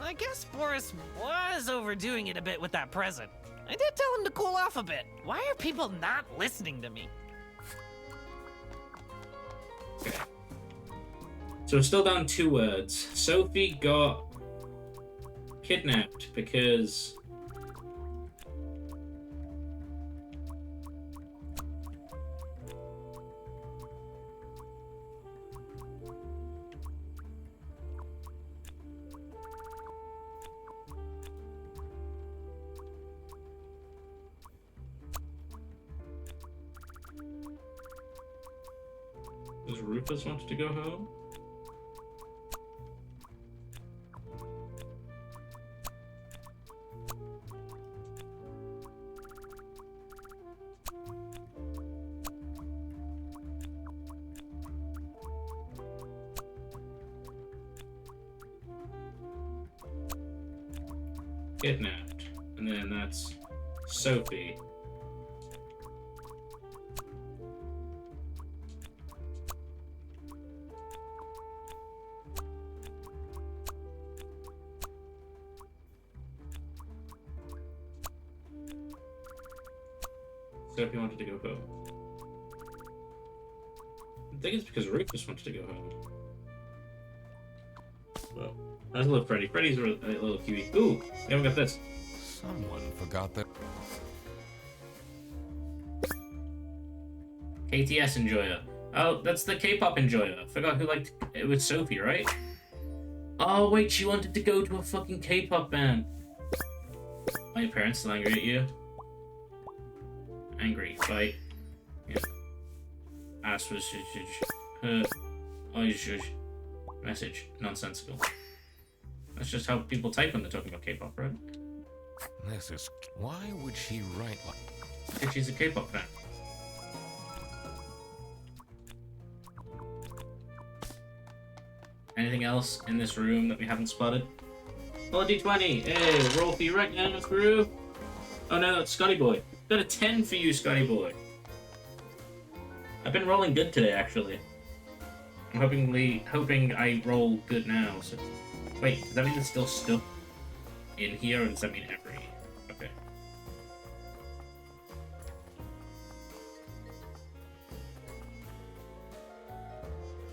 I guess Boris was overdoing it a bit with that present. I did tell him to cool off a bit. Why are people not listening to me? Okay. So we're still down 2 words. Sophie got kidnapped because Rufus wants to go home. Kidnapped. And then that's Sophie. Sophie wanted to go home. I think it's because Rufus wanted to go home. Well, that's a little Freddy. Freddy's a little cutie. Ooh, we haven't got this. Someone forgot that. KTS enjoyer. Oh, that's the K-pop enjoyer. I forgot who liked it was Sophie, right? Oh wait, she wanted to go to a fucking K-pop band. Are your parents still angry at you? Angry, fight. Yeah. Ask was message nonsensical. That's just how people type when they're talking about K-pop, right? This is. Why would she write like? Because she's a K-pop fan. Anything else in this room that we haven't spotted? Roll a d20. Hey, roll for you right now, through. Oh no, it's Scotty Boy. Got a 10 for you, Scotty Boy. I've been rolling good today, actually. I'm hoping I roll good now. So, wait, does that mean there's still stuff in here, or does that mean every? Okay.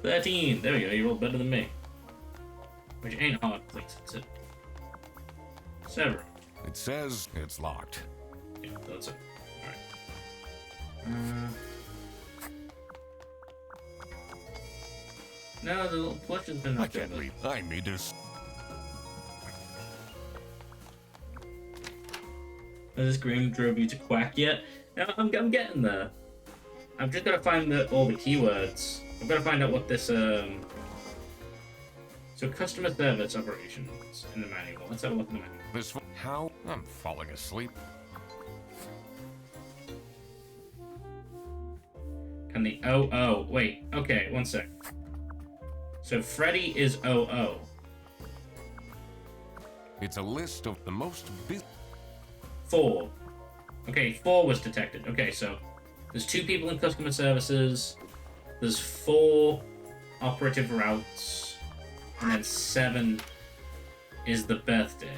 $13. There we go. You rolled better than me. Which ain't hard, please. It's it. Several. It says it's locked. Yeah, that's it. Alright. No, the little plush has been I knocked can't over. read. I need to. Has this green drove you to Quack yet? No, I'm getting there. I've just got to find all the keywords. I've got to find out what this, So customer service operations in the manual. Let's have a look in the manual. This. How? I'm falling asleep. Can the OO... Wait, okay, one sec. So Freddy is OO. It's a list of the most. 4. Okay, 4 was detected. Okay, so there's 2 people in customer services. There's 4 operative routes. And then 7 is the birthday.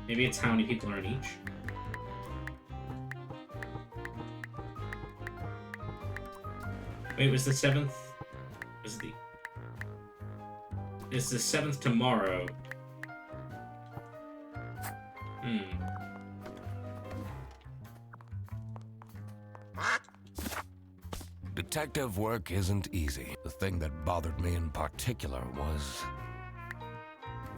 Maybe it's how many people are in each. Wait, was the 7th? Was the... It's the 7th tomorrow. Detective work isn't easy. The thing that bothered me in particular was...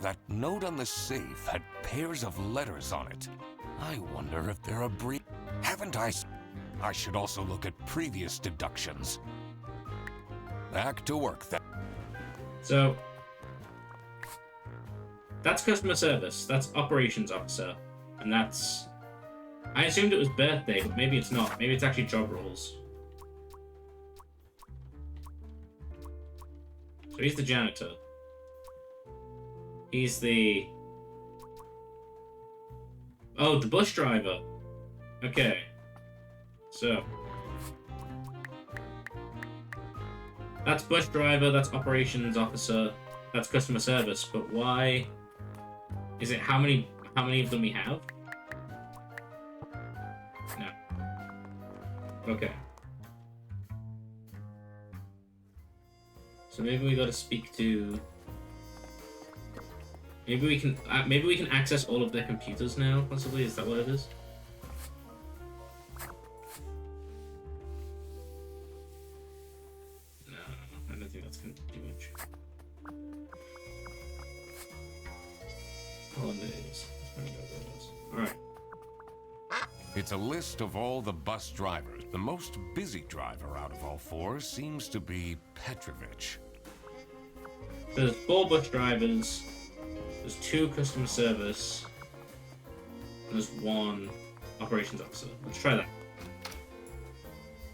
that note on the safe had pairs of letters on it. I wonder if they're a brief... Haven't I... I should also look at previous deductions. Back to work then. So... That's customer service. That's operations officer. And that's... I assumed it was birthday, but maybe it's not. Maybe it's actually job roles. So he's the janitor. He's the... Oh, the bus driver. Okay. So... That's bus driver, that's operations officer, that's customer service, but why... Is it how many of them we have? No. Okay. So maybe we gotta speak to... Maybe we can access all of their computers now, possibly? Is that what it is? No, I don't think that's gonna do much. Holidays. Alright. It's a list of all the bus drivers. The most busy driver out of all four seems to be Petrovich. There's 4 bus drivers, there's 2 customer service, and there's 1 operations officer. Let's try that.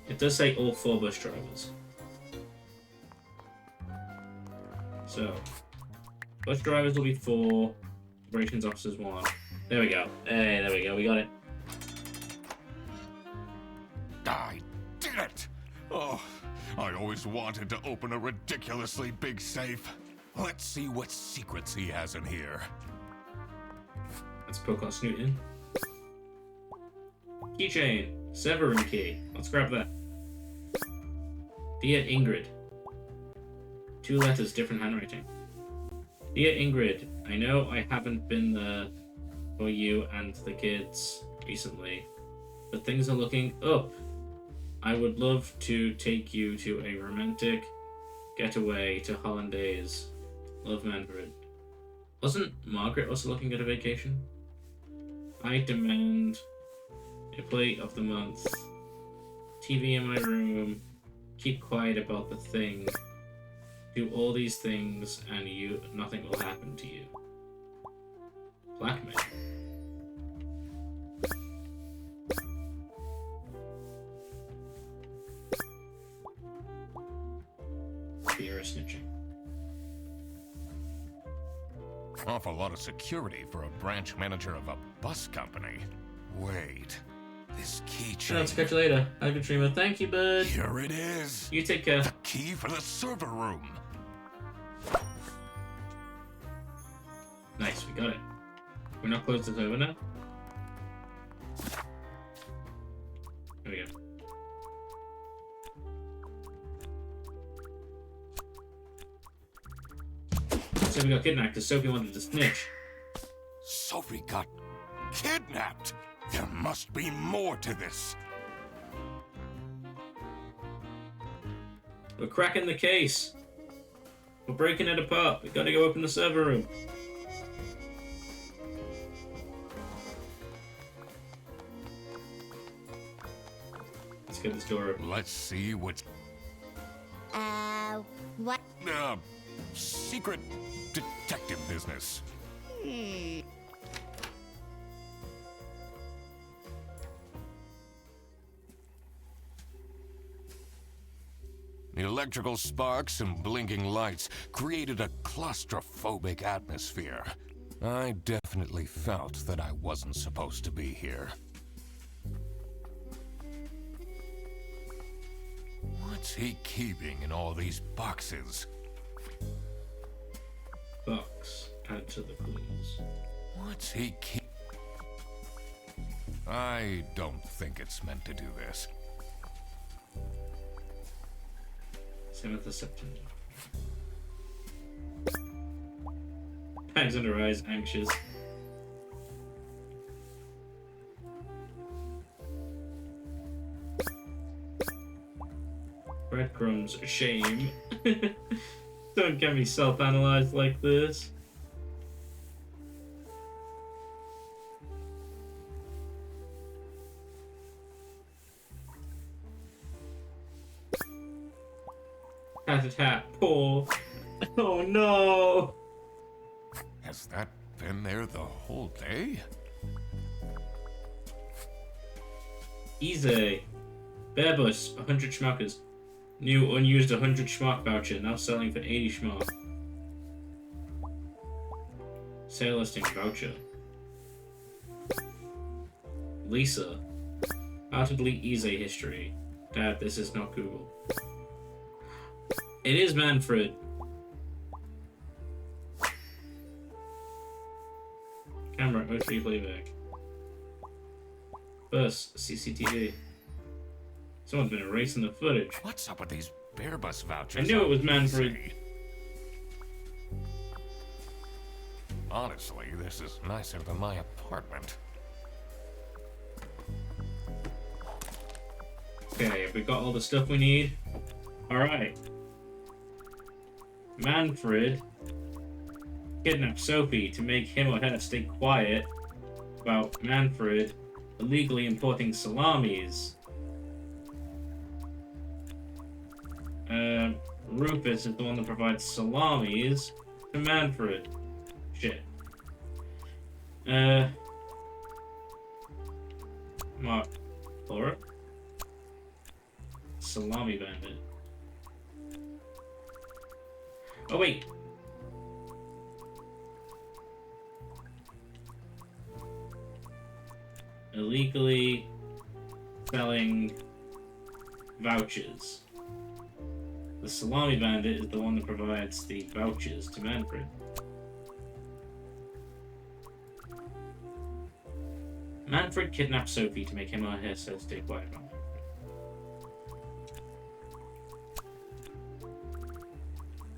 It does say all 4 bus drivers. So, bus drivers will be 4, operations officers 1. There we go. Hey, there we go, we got it. I did it! Oh, I always wanted to open a ridiculously big safe. Let's see what secrets he has in here. Let's poke our snoot in. Keychain. Severin key. Let's grab that. Dear Ingrid. 2 letters, different handwriting. Dear Ingrid, I know I haven't been there for you and the kids recently, but things are looking up. I would love to take you to a romantic getaway to Hollandaise. Love, Manfred. Wasn't Margaret also looking at a vacation? I demand a plate of the month. TV in my room. Keep quiet about the thing. Do all these things and nothing will happen to you. Blackmail. Fear of snitching. Awful lot of security for a branch manager of a bus company. Wait, this keychain... I'll catch you later. Have a good dreamer. Thank you, bud. Here it is. You take care. The key for the server room. Nice, we got it. We're not close to this over now. There we go. So we got kidnapped because Sophie wanted to snitch. Sophie got kidnapped. There must be more to this. We're cracking the case. We're breaking it apart. We gotta go open the server room. Let's get this door open. Let's see what's... What? Secret detective business. The electrical sparks and blinking lights created a claustrophobic atmosphere. I definitely felt that I wasn't supposed to be here. What's he keeping in all these boxes? Box. Add to the clues. What's he keep? I don't think it's meant to do this. 10th of September. Bags under eyes, anxious. Breadcrumbs, shame. Don't get me self-analyzed like this. Tat, poor. Oh no! Has that been there the whole day? Easy. Bearbus, 100 schmuckers. New unused 100 schmuck voucher, now selling for 80 schmuck. Sale listing voucher. Lisa. How to delete Easy history. Dad, this is not Google. It is Manfred. Camera, O3 playback. First, CCTV. Someone's been erasing the footage. What's up with these bear bus vouchers? I knew it was Manfred. Honestly, this is nicer than my apartment. Okay, we got all the stuff we need. Alright. Manfred kidnapped Sophie to make him or her stay quiet about Manfred illegally importing salamis. Rufus is the one that provides salamis to Manfred. Shit. Mark. Laura? Salami bandit. Oh, wait. Illegally selling vouchers. The Salami Bandit is the one that provides the vouchers to Manfred. Manfred kidnapped Sophie to make him or her stay quiet about Manfred.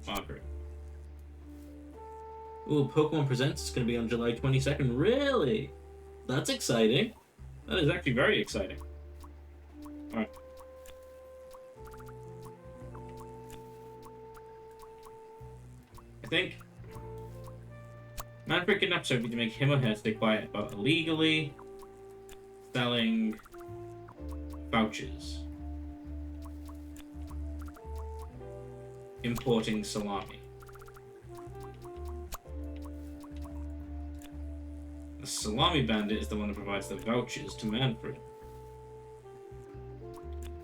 Margaret. Ooh, Pokemon Presents is going to be on July 22nd. Really? That's exciting. That is actually very exciting. Alright. I think Manfred kidnapped Sophie to make him or her stay quiet about illegally selling vouchers. Importing salami. The Salami Bandit is the one that provides the vouchers to Manfred.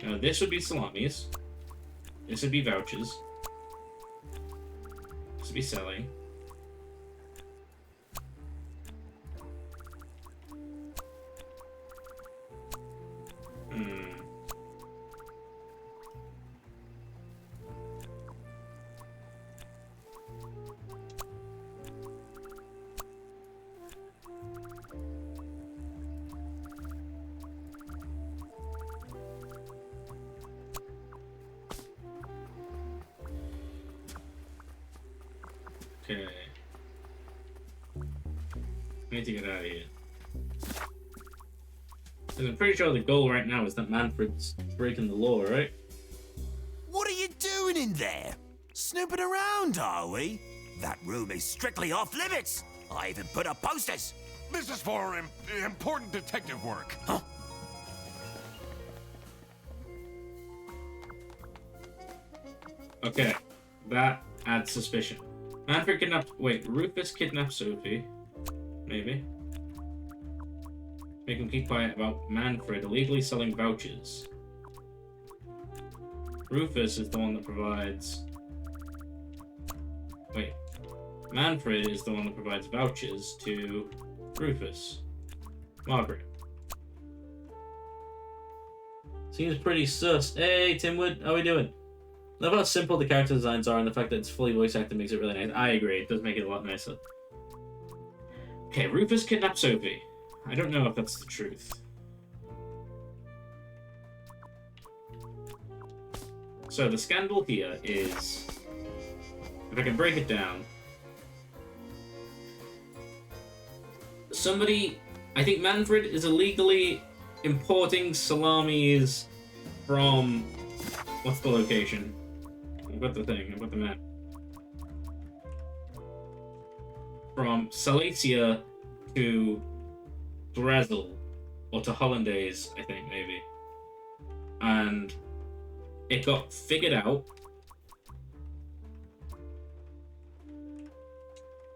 Now this would be salamis. This would be vouchers. This would be selling. Okay. I need to get out of here. Because I'm pretty sure the goal right now is that Manfred's breaking the law, right? What are you doing in there? Snooping around, are we? That room is strictly off limits. I even put up posters. This is for important detective work. Huh? Okay. That adds suspicion. Manfred kidnapped... Wait, Rufus kidnapped Sophie. Maybe. Make him keep quiet about Manfred illegally selling vouchers. Rufus is the one that provides... Wait. Manfred is the one that provides vouchers to Rufus. Margaret. Seems pretty sus. Hey, Timwood, how we doing? Love how simple the character designs are, and the fact that it's fully voice acted makes it really nice. I agree, it does make it a lot nicer. Okay, Rufus kidnapped Sophie. I don't know if that's the truth. So the scandal here is, if I can break it down, somebody, I think Manfred is illegally importing salamis from, what's the location? I've got the thing, I've got the map. From Silesia to Brazil, or to Hollandaise, I think, maybe. And it got figured out.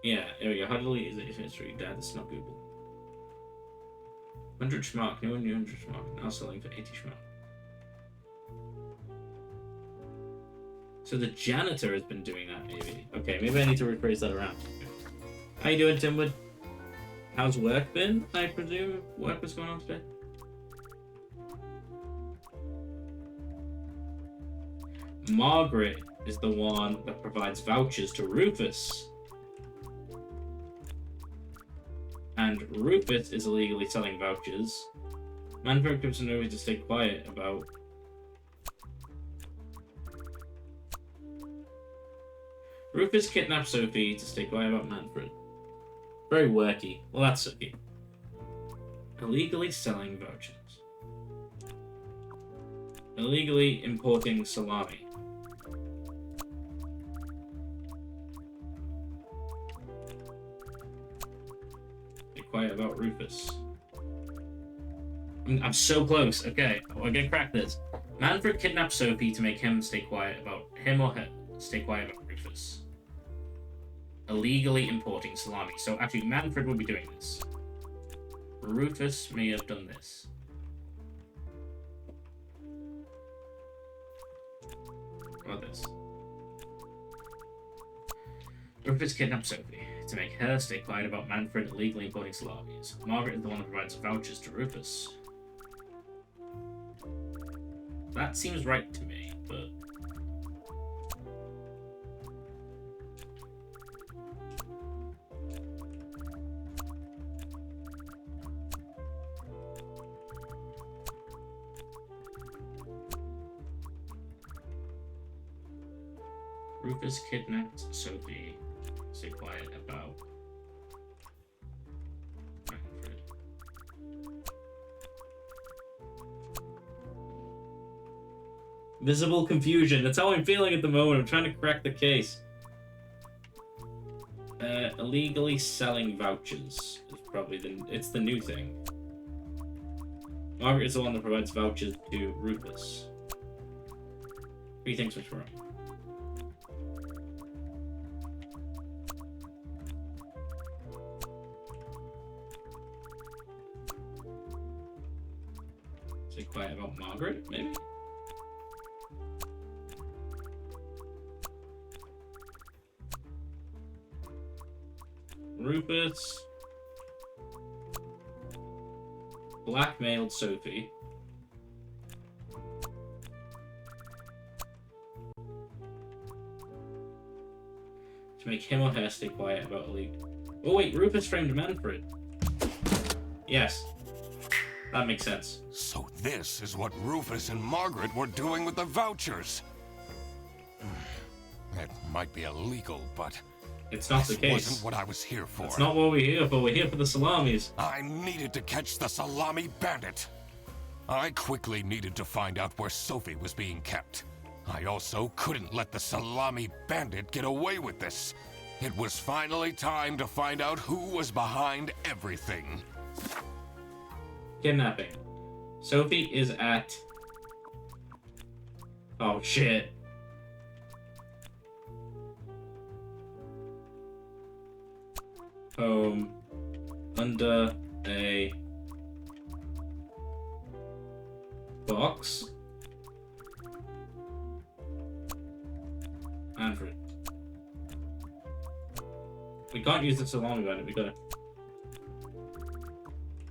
Yeah, there we go. How to delete is history? Dad, this is not Google. 100 schmuck, new 100 schmuck. Now selling for 80 schmuck. So the janitor has been doing that, maybe. Okay, maybe I need to rephrase that around. How you doing, Timwood? How's work been? I presume work was going on today. Margaret is the one that provides vouchers to Rufus. And Rufus is illegally selling vouchers. Manfred gives an order to stay quiet about. Rufus kidnaps Sophie to stay quiet about Manfred. Very worky. Well, that's okay. Illegally selling vouchers. Illegally importing salami. Be quiet about Rufus. I'm so close. Okay, we're gonna crack this. Manfred kidnaps Sophie to make him stay quiet about him or her. Stay quiet about Rufus. Illegally importing salami. So actually, Manfred will be doing this. Rufus may have done this. What about this? Rufus kidnaps Sophie to make her stay quiet about Manfred illegally importing salamis. Margaret is the one that provides vouchers to Rufus. That seems right to me, but... Rufus kidnapped Sophie. Stay quiet about Manfred. Visible confusion. That's how I'm feeling at the moment. I'm trying to crack the case. Illegally selling vouchers is probably it's the new thing. Margaret is the one that provides vouchers to Rufus. Who do you think's what's wrong? Stay quiet about Margaret, maybe? Rufus blackmailed Sophie. To make him or her stay quiet about illegal. Oh wait, Rufus framed Manfred. Yes. That makes sense. So this is what Rufus and Margaret were doing with the vouchers. It might be illegal, but it's not the this case. Wasn't what I was here for. That's not what we're here for. We're here for the salamis. I needed to catch the salami bandit. I quickly needed to find out where Sophie was being kept. I also couldn't let the salami bandit get away with this. It was finally time to find out who was behind everything. Kidnapping. Sophie is at... Oh, shit. Home. Under a... box. Manfred. We can't use the salami bandit, we gotta...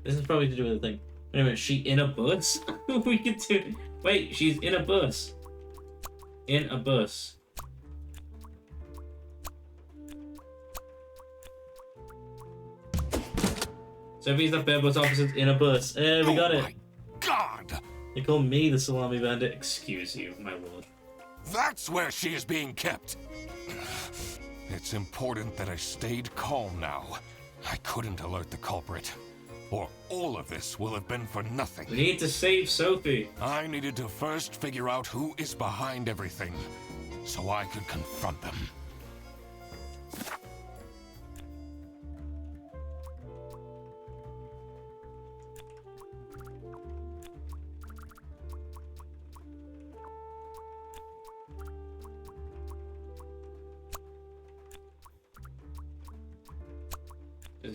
This is probably to do with the thing. Wait a minute, she in a bus? We could do... Wait, she's in a bus. In a bus. Sophie's at bare bus officers in a bus. We got it. My God! They call me the salami bandit. Excuse you, my lord. That's where she is being kept. It's important that I stayed calm now. I couldn't alert the culprit, or all of this will have been for nothing. We need to save Sophie. I needed to first figure out who is behind everything, so I could confront them.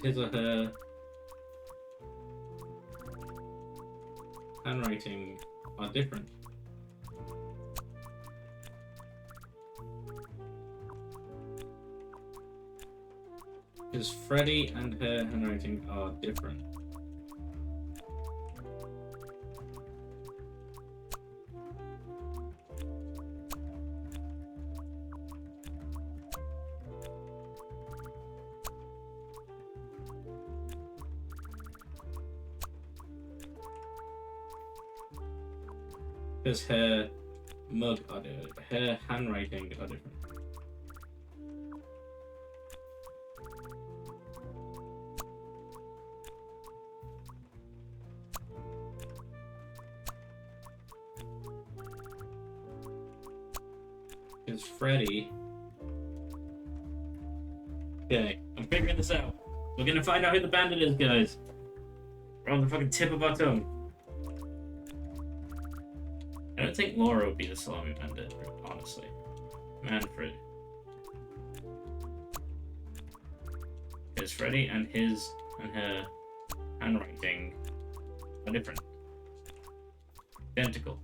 His or her handwriting are different. Because Freddy and her handwriting are different. Because her her handwriting are different. Because Freddy. Okay, I'm figuring this out. We're gonna find out who the bandit is, guys. We're on the fucking tip of our tongue. I don't think Laura would be the salami bandit, honestly. Manfred. Because Freddy and her handwriting are different. Identical.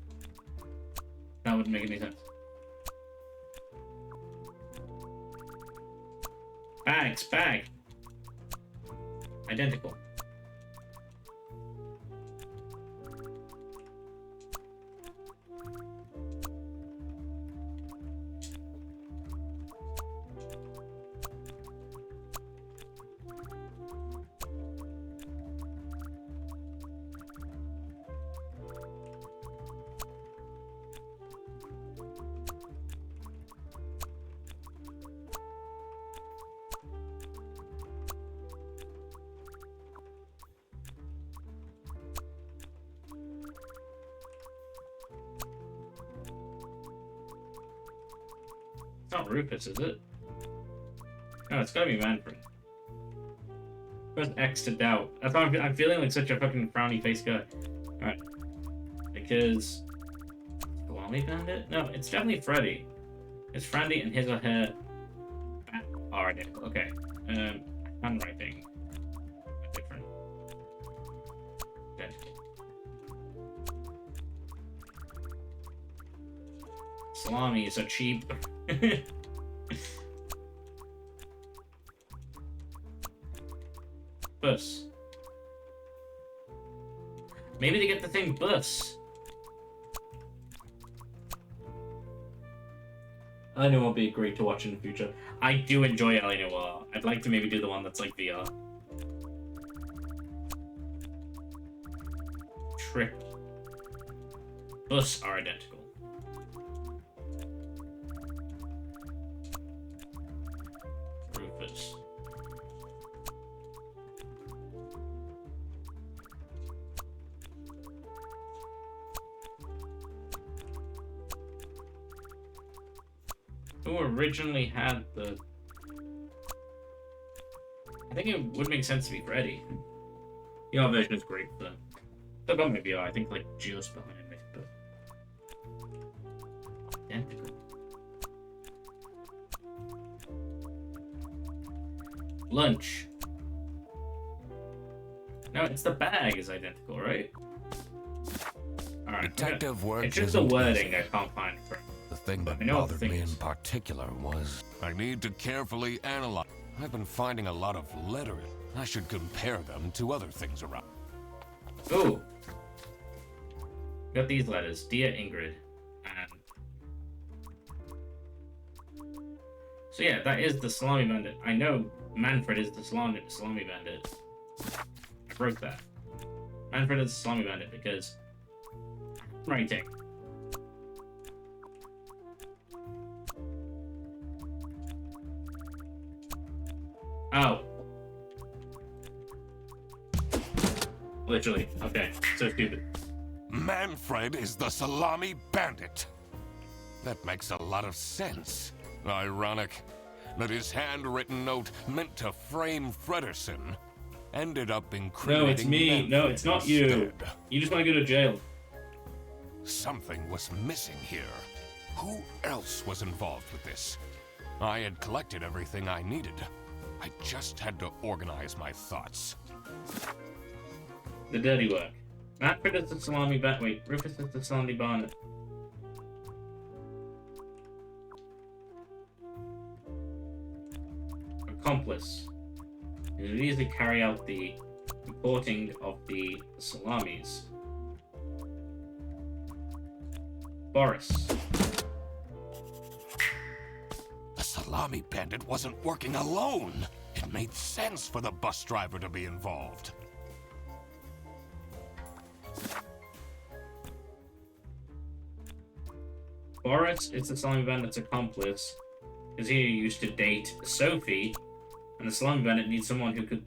That wouldn't make any sense. Bag. Identical. It's not Rufus, is it? No, it's gotta be Manfred. Press X to doubt. That's why I'm feeling like such a fucking frowny face guy. Alright. Because... Salami Bandit? No, it's definitely Freddy. It's Freddy and his or her... are identical. Okay. Handwriting. Different. Identical. Salami is so cheap. Bus. Maybe they get the same bus. LA Noire would be great to watch in the future. I do enjoy LA Noire. I'd like to maybe do the one that's like VR. Trip. Bus are identical. Rufus. Who originally had the... I think it would make sense to be Freddy. The VR version is great, though. Still got my VR, I think, like, just behind me, but... Identical. Lunch. No, it's the bag is identical, right? Alright. Detective work It's just the isn't wording easy. I can't find for. The thing But that I know what the bothered thing me in is. particular was I need to carefully analyze. I've been finding a lot of lettering. I should compare them to other things around. Oh! Got these letters. Dear Ingrid. And... So yeah, that is the Salami Bandit. I know Manfred is the Salami Bandit. I wrote that. Manfred is the Salami Bandit because... Writing. Oh. Literally. Okay. So stupid. Manfred is the Salami Bandit. That makes a lot of sense. Ironic that his handwritten note meant to frame Frederson ended up incriminating No, it's me. Manfred No, it's not you. instead. You just want to go to jail. Something was missing here. Who else was involved with this? I had collected everything I needed. I just had to organize my thoughts. The dirty work. Manfred is the salami bandit. Wait, Rufus is the salami bandit. Accomplice. It would easily carry out the importing of the salamis. Boris. The Salami Bandit wasn't working alone. It made sense for the bus driver to be involved. Boris is the salami bandit's accomplice, because he used to date Sophie, and the salami bandit needed someone who could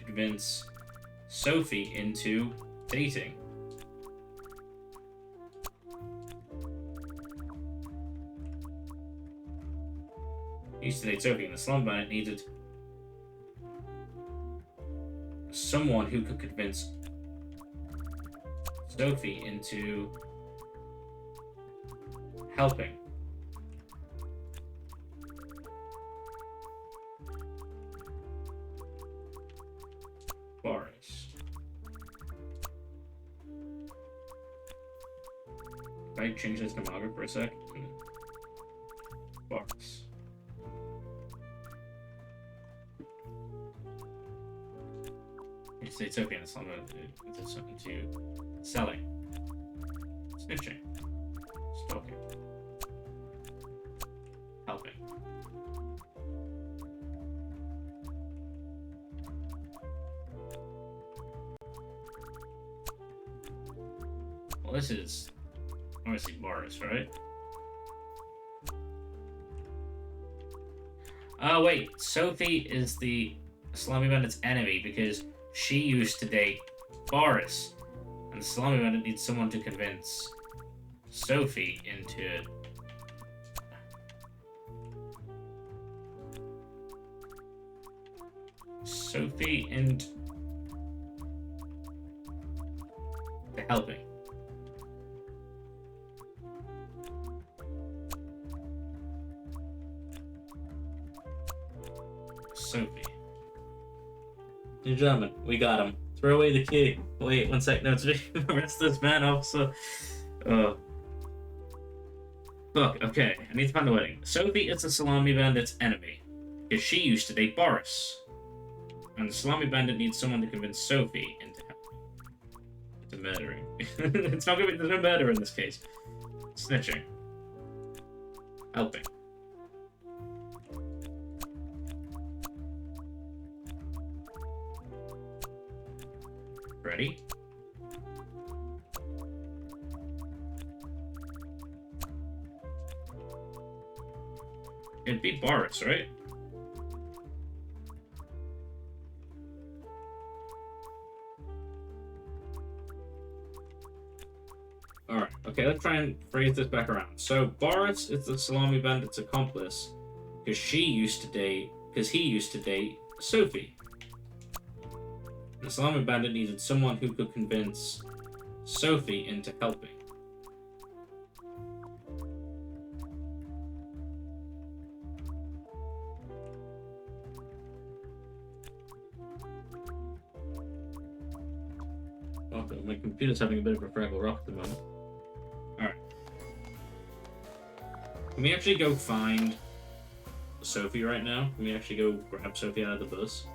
convince Sophie into dating. He used to date Sophie, and the salami bandit needed someone who could convince Sophie into helping. Boris. Can I change this to Margaret for a sec? Boris. It's okay, it's something to selling. Snitching. Stalking. Helping. Well, this is obviously Boris, right? Oh, wait. Sophie is the Salami Bandit's enemy because she used to date Boris. And the Salami Bandit needs someone to convince Sophie into Sophie and the helping. Sophie. New gentlemen, we got him. Throw away the key. Wait, one sec. No, it's arrest this man, officer. Look, okay. I need to find the wedding. Sophie is the Salami Bandit's enemy because she used to date Boris. And the Salami Bandit needs someone to convince Sophie into murdering. It's not gonna be, there's no murder in this case. Snitching. Helping. Ready? It'd be Boris, right? Alright, okay, let's try and phrase this back around. So, Boris is the Salami Bandit's accomplice because he used to date Sophie. The Salami Bandit needed someone who could convince Sophie into helping. Okay, my computer's having a bit of a fragile rock at the moment. Alright. Can we actually go find Sophie right now? Can we actually go grab Sophie out of the bus?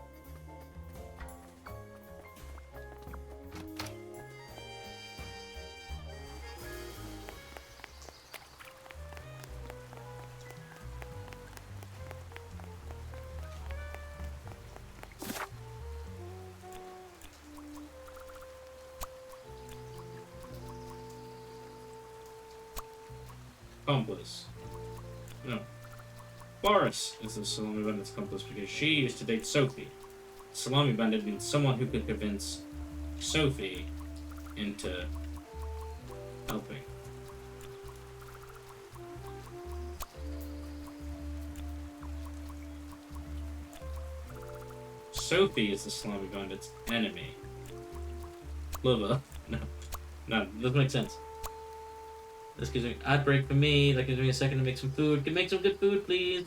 Accomplice. No. Boris is the Salami Bandit's accomplice because she used to date Sophie. Salami Bandit means someone who could convince Sophie into helping. Sophie is the Salami Bandit's enemy. Liver. No, doesn't make sense. This gives me an ad break for me. That gives me a second to make some food. Can make some good food, please?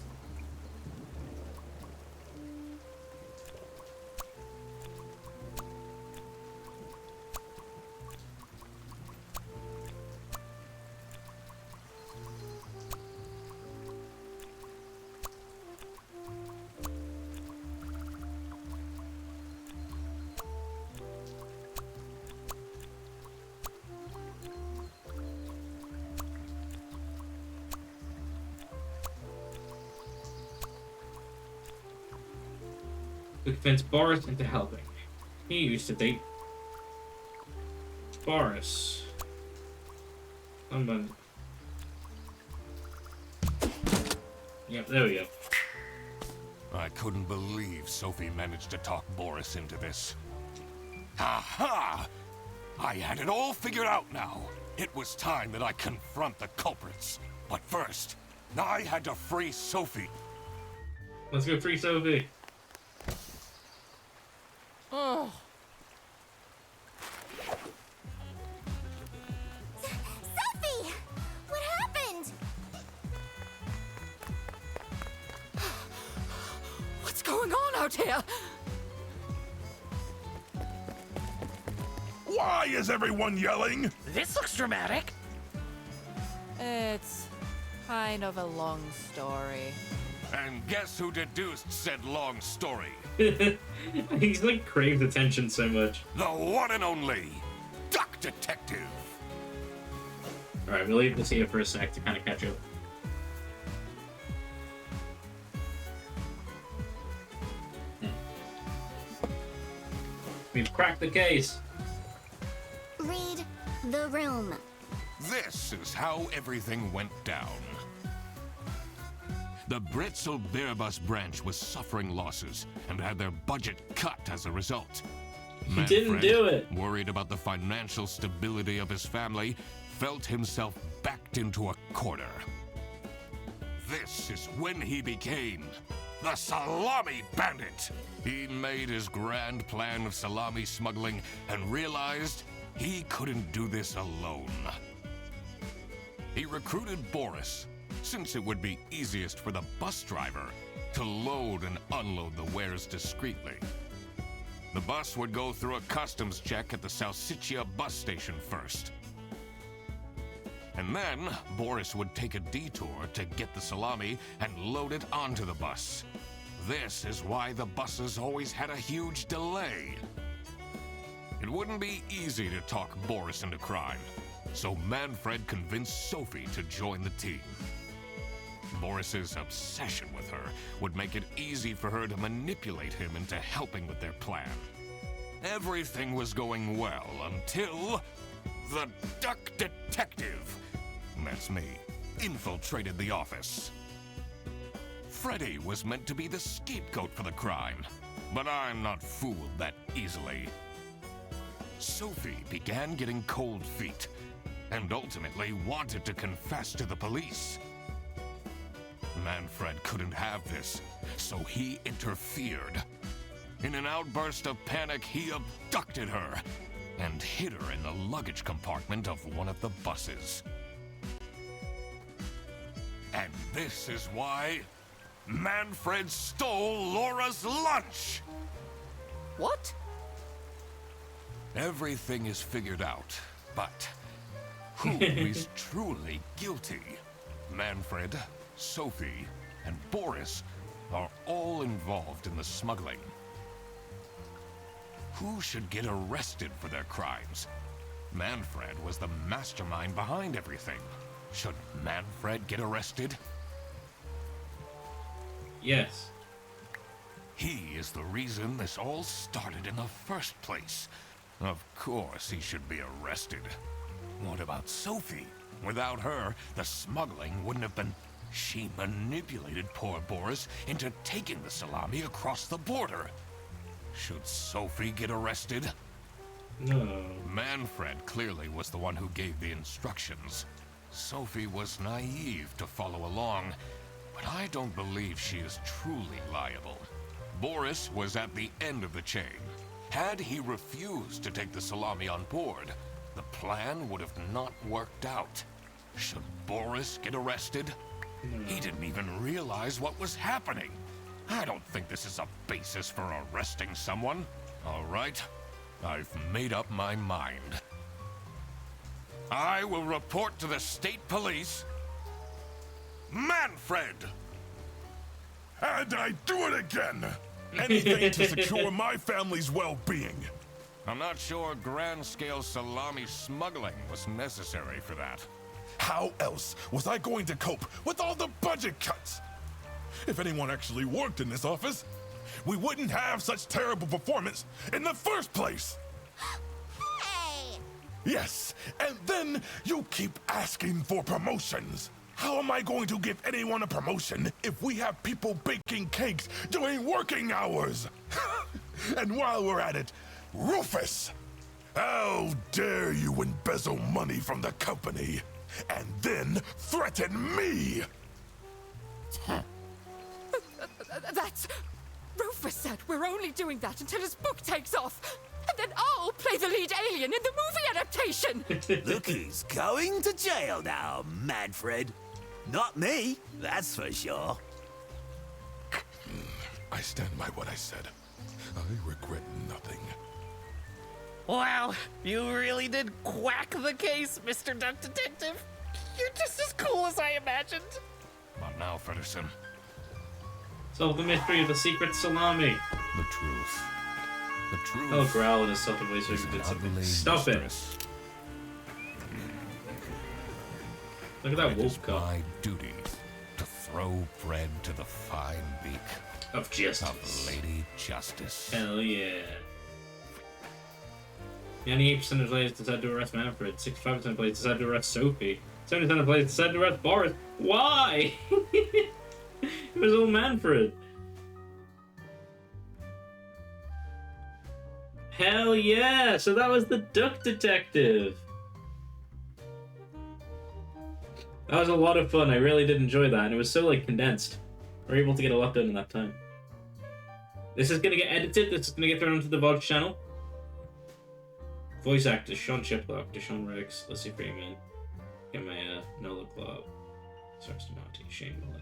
We convinced Boris into helping. He used to date Boris. Someone. Yep, there we go. I couldn't believe Sophie managed to talk Boris into this. Aha! I had it all figured out now. It was time that I confront the culprits. But first, I had to free Sophie. Let's go free Sophie. Oh, Sophie! What happened? what's going on out here? Why is everyone yelling? This looks dramatic. It's kind of a long story. And guess who deduced said long story? He's like craves attention so much. The one and only Duck Detective. Alright, we'll leave this here for a sec to kind of catch up. We've cracked the case. Read the room. This is how everything went down. The Britzel Beerbus branch was suffering losses and had their budget cut as a result. He didn't do it. Worried about the financial stability of his family, felt himself backed into a corner. This is when he became the Salami Bandit. He made his grand plan of salami smuggling and realized he couldn't do this alone. He recruited Boris, since it would be easiest for the bus driver to load and unload the wares discreetly. The bus would go through a customs check at the Salsiccia bus station first. And then Boris would take a detour to get the salami and load it onto the bus. This is why the buses always had a huge delay. It wouldn't be easy to talk Boris into crime, so Manfred convinced Sophie to join the team. Boris's obsession with her would make it easy for her to manipulate him into helping with their plan. Everything was going well until the Duck Detective, that's me, infiltrated the office. Freddy was meant to be the scapegoat for the crime, but I'm not fooled that easily. Sophie began getting cold feet and ultimately wanted to confess to the police. Manfred couldn't have this, so he interfered. In an outburst of panic, he abducted her and hid her in the luggage compartment of one of the buses. And this is why Manfred stole Laura's lunch! What? Everything is figured out, but who is truly guilty? Manfred, Sophie, and Boris are all involved in the smuggling. Who should get arrested for their crimes? Manfred was the mastermind behind everything. Should Manfred get arrested? Yes. He is the reason this all started in the first place. Of course he should be arrested. What about Sophie? Without her, the smuggling wouldn't have been She manipulated poor Boris into taking the salami across the border. Should Sophie get arrested? No. Manfred clearly was the one who gave the instructions. Sophie was naive to follow along, but I don't believe she is truly liable. Boris was at the end of the chain. Had he refused to take the salami on board, the plan would have not worked out. Should Boris get arrested? He didn't even realize what was happening. I don't think this is a basis for arresting someone. All right, I've made up my mind. I will report to the state police. Manfred! And I do it again! Anything to secure my family's well-being. I'm not sure grand-scale salami smuggling was necessary for that. How else was I going to cope with all the budget cuts? If anyone actually worked in this office, we wouldn't have such terrible performance in the first place. Hey! Yes, and then you keep asking for promotions. How am I going to give anyone a promotion if we have people baking cakes during working hours? And while we're at it, Rufus! How dare you embezzle money from the company and then threaten me? That's... Rufus said we're only doing that until his book takes off. And then I'll play the lead alien in the movie adaptation. Look who's going to jail now, Manfred. Not me, that's for sure. I stand by what I said. I regret nothing. Wow, you really did quack the case, Mr. Duck Detective. You're just as cool as I imagined. Not now, Fedderson. Solve the mystery of the secret salami. The truth. The truth. I'll growl in a self voice is if an did something. ugly Stop mistress. it. Look at that It wolf is cub my duty to throw bread to the fine beak of justice. of Lady Justice. Hell yeah. 98% of players decide to arrest Manfred. 65% of players decide to arrest Sophie. 70% of players decide to arrest Boris. Why? It was all Manfred. Hell yeah! So that was the Duck Detective. That was a lot of fun. I really did enjoy that, and it was so like condensed. We were able to get a lot done in that time. This is gonna get edited. This is gonna get thrown onto the VODS channel. Voice actors: Sean Chiplock, Deshaun Riggs, Leslie Freeman, Kamea, Nola Club, Sarah Stamati, Shane Mullen,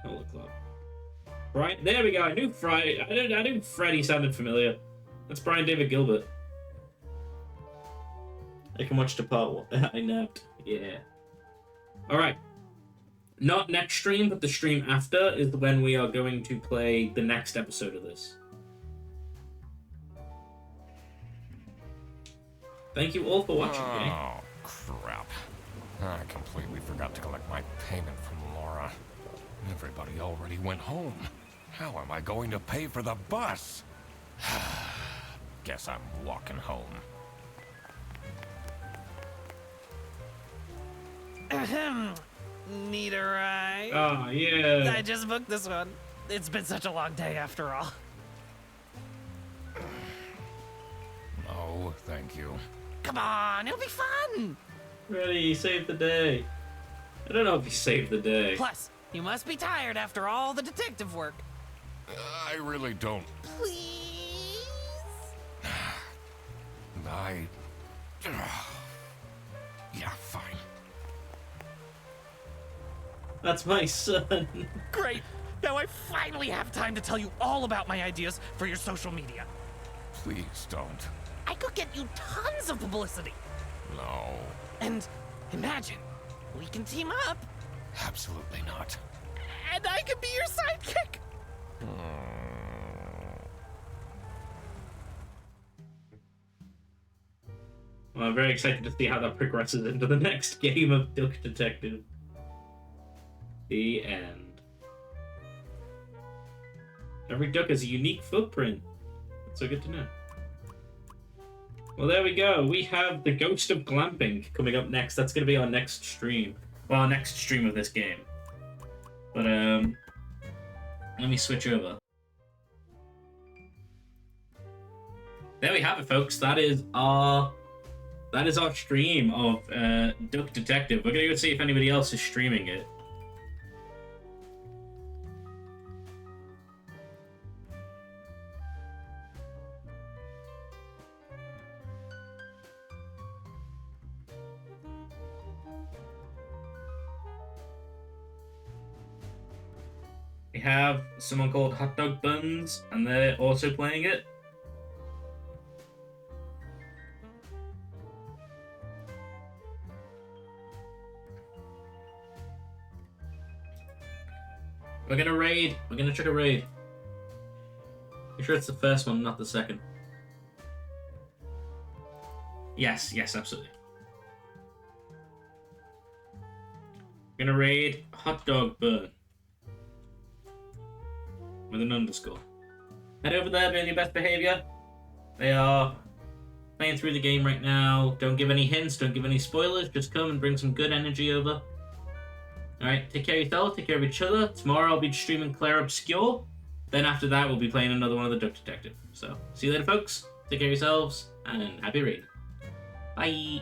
Nola Club. Brian, there we go. I knew Freddy sounded familiar. That's Brian David Gilbert. I can watch the part one. I napped. Yeah. Alright. Not next stream, but the stream after is when we are going to play the next episode of this. Thank you all for watching, gang. Oh, crap. I completely forgot to collect my payment from Laura. Everybody already went home. How am I going to pay for the bus? Guess I'm walking home. Ahem. Need a ride? Oh, yeah. I just booked this one. It's been such a long day after all. No, thank you. Come on, it'll be fun! Ready, save the day. I don't know if you saved the day. Plus, you must be tired after all the detective work. I really don't. Please? Yeah, fine. That's my son. Great! Now I finally have time to tell you all about my ideas for your social media. Please don't. I could get you tons of publicity. No. And imagine, we can team up, Absolutely not. and I could be your sidekick. Well, I'm very excited to see how that progresses into the next game of Duck Detective. The end. Every duck has a unique footprint. That's so good to know. Well, there we go. We have the Ghost of Glamping coming up next. That's going to be our next stream. Well, our next stream of this game. But let me switch over. There we have it, folks. That is our stream of Duck Detective. We're gonna go see if anybody else is streaming it. We have someone called Hot Dog Buns, and they're also playing it. We're gonna raid. We're gonna check a raid. You sure it's the first one, not the second? Yes, absolutely. We're gonna raid Hot Dog Burn with an underscore. Head over there, be on your best behavior. They are playing through the game right now. Don't give any hints, don't give any spoilers. Just come and bring some good energy over. Alright, take care of yourself, take care of each other. Tomorrow I'll be streaming Claire Obscure. Then after that, we'll be playing another one of the Duck Detective. So, see you later, folks. Take care of yourselves, and happy reading. Bye!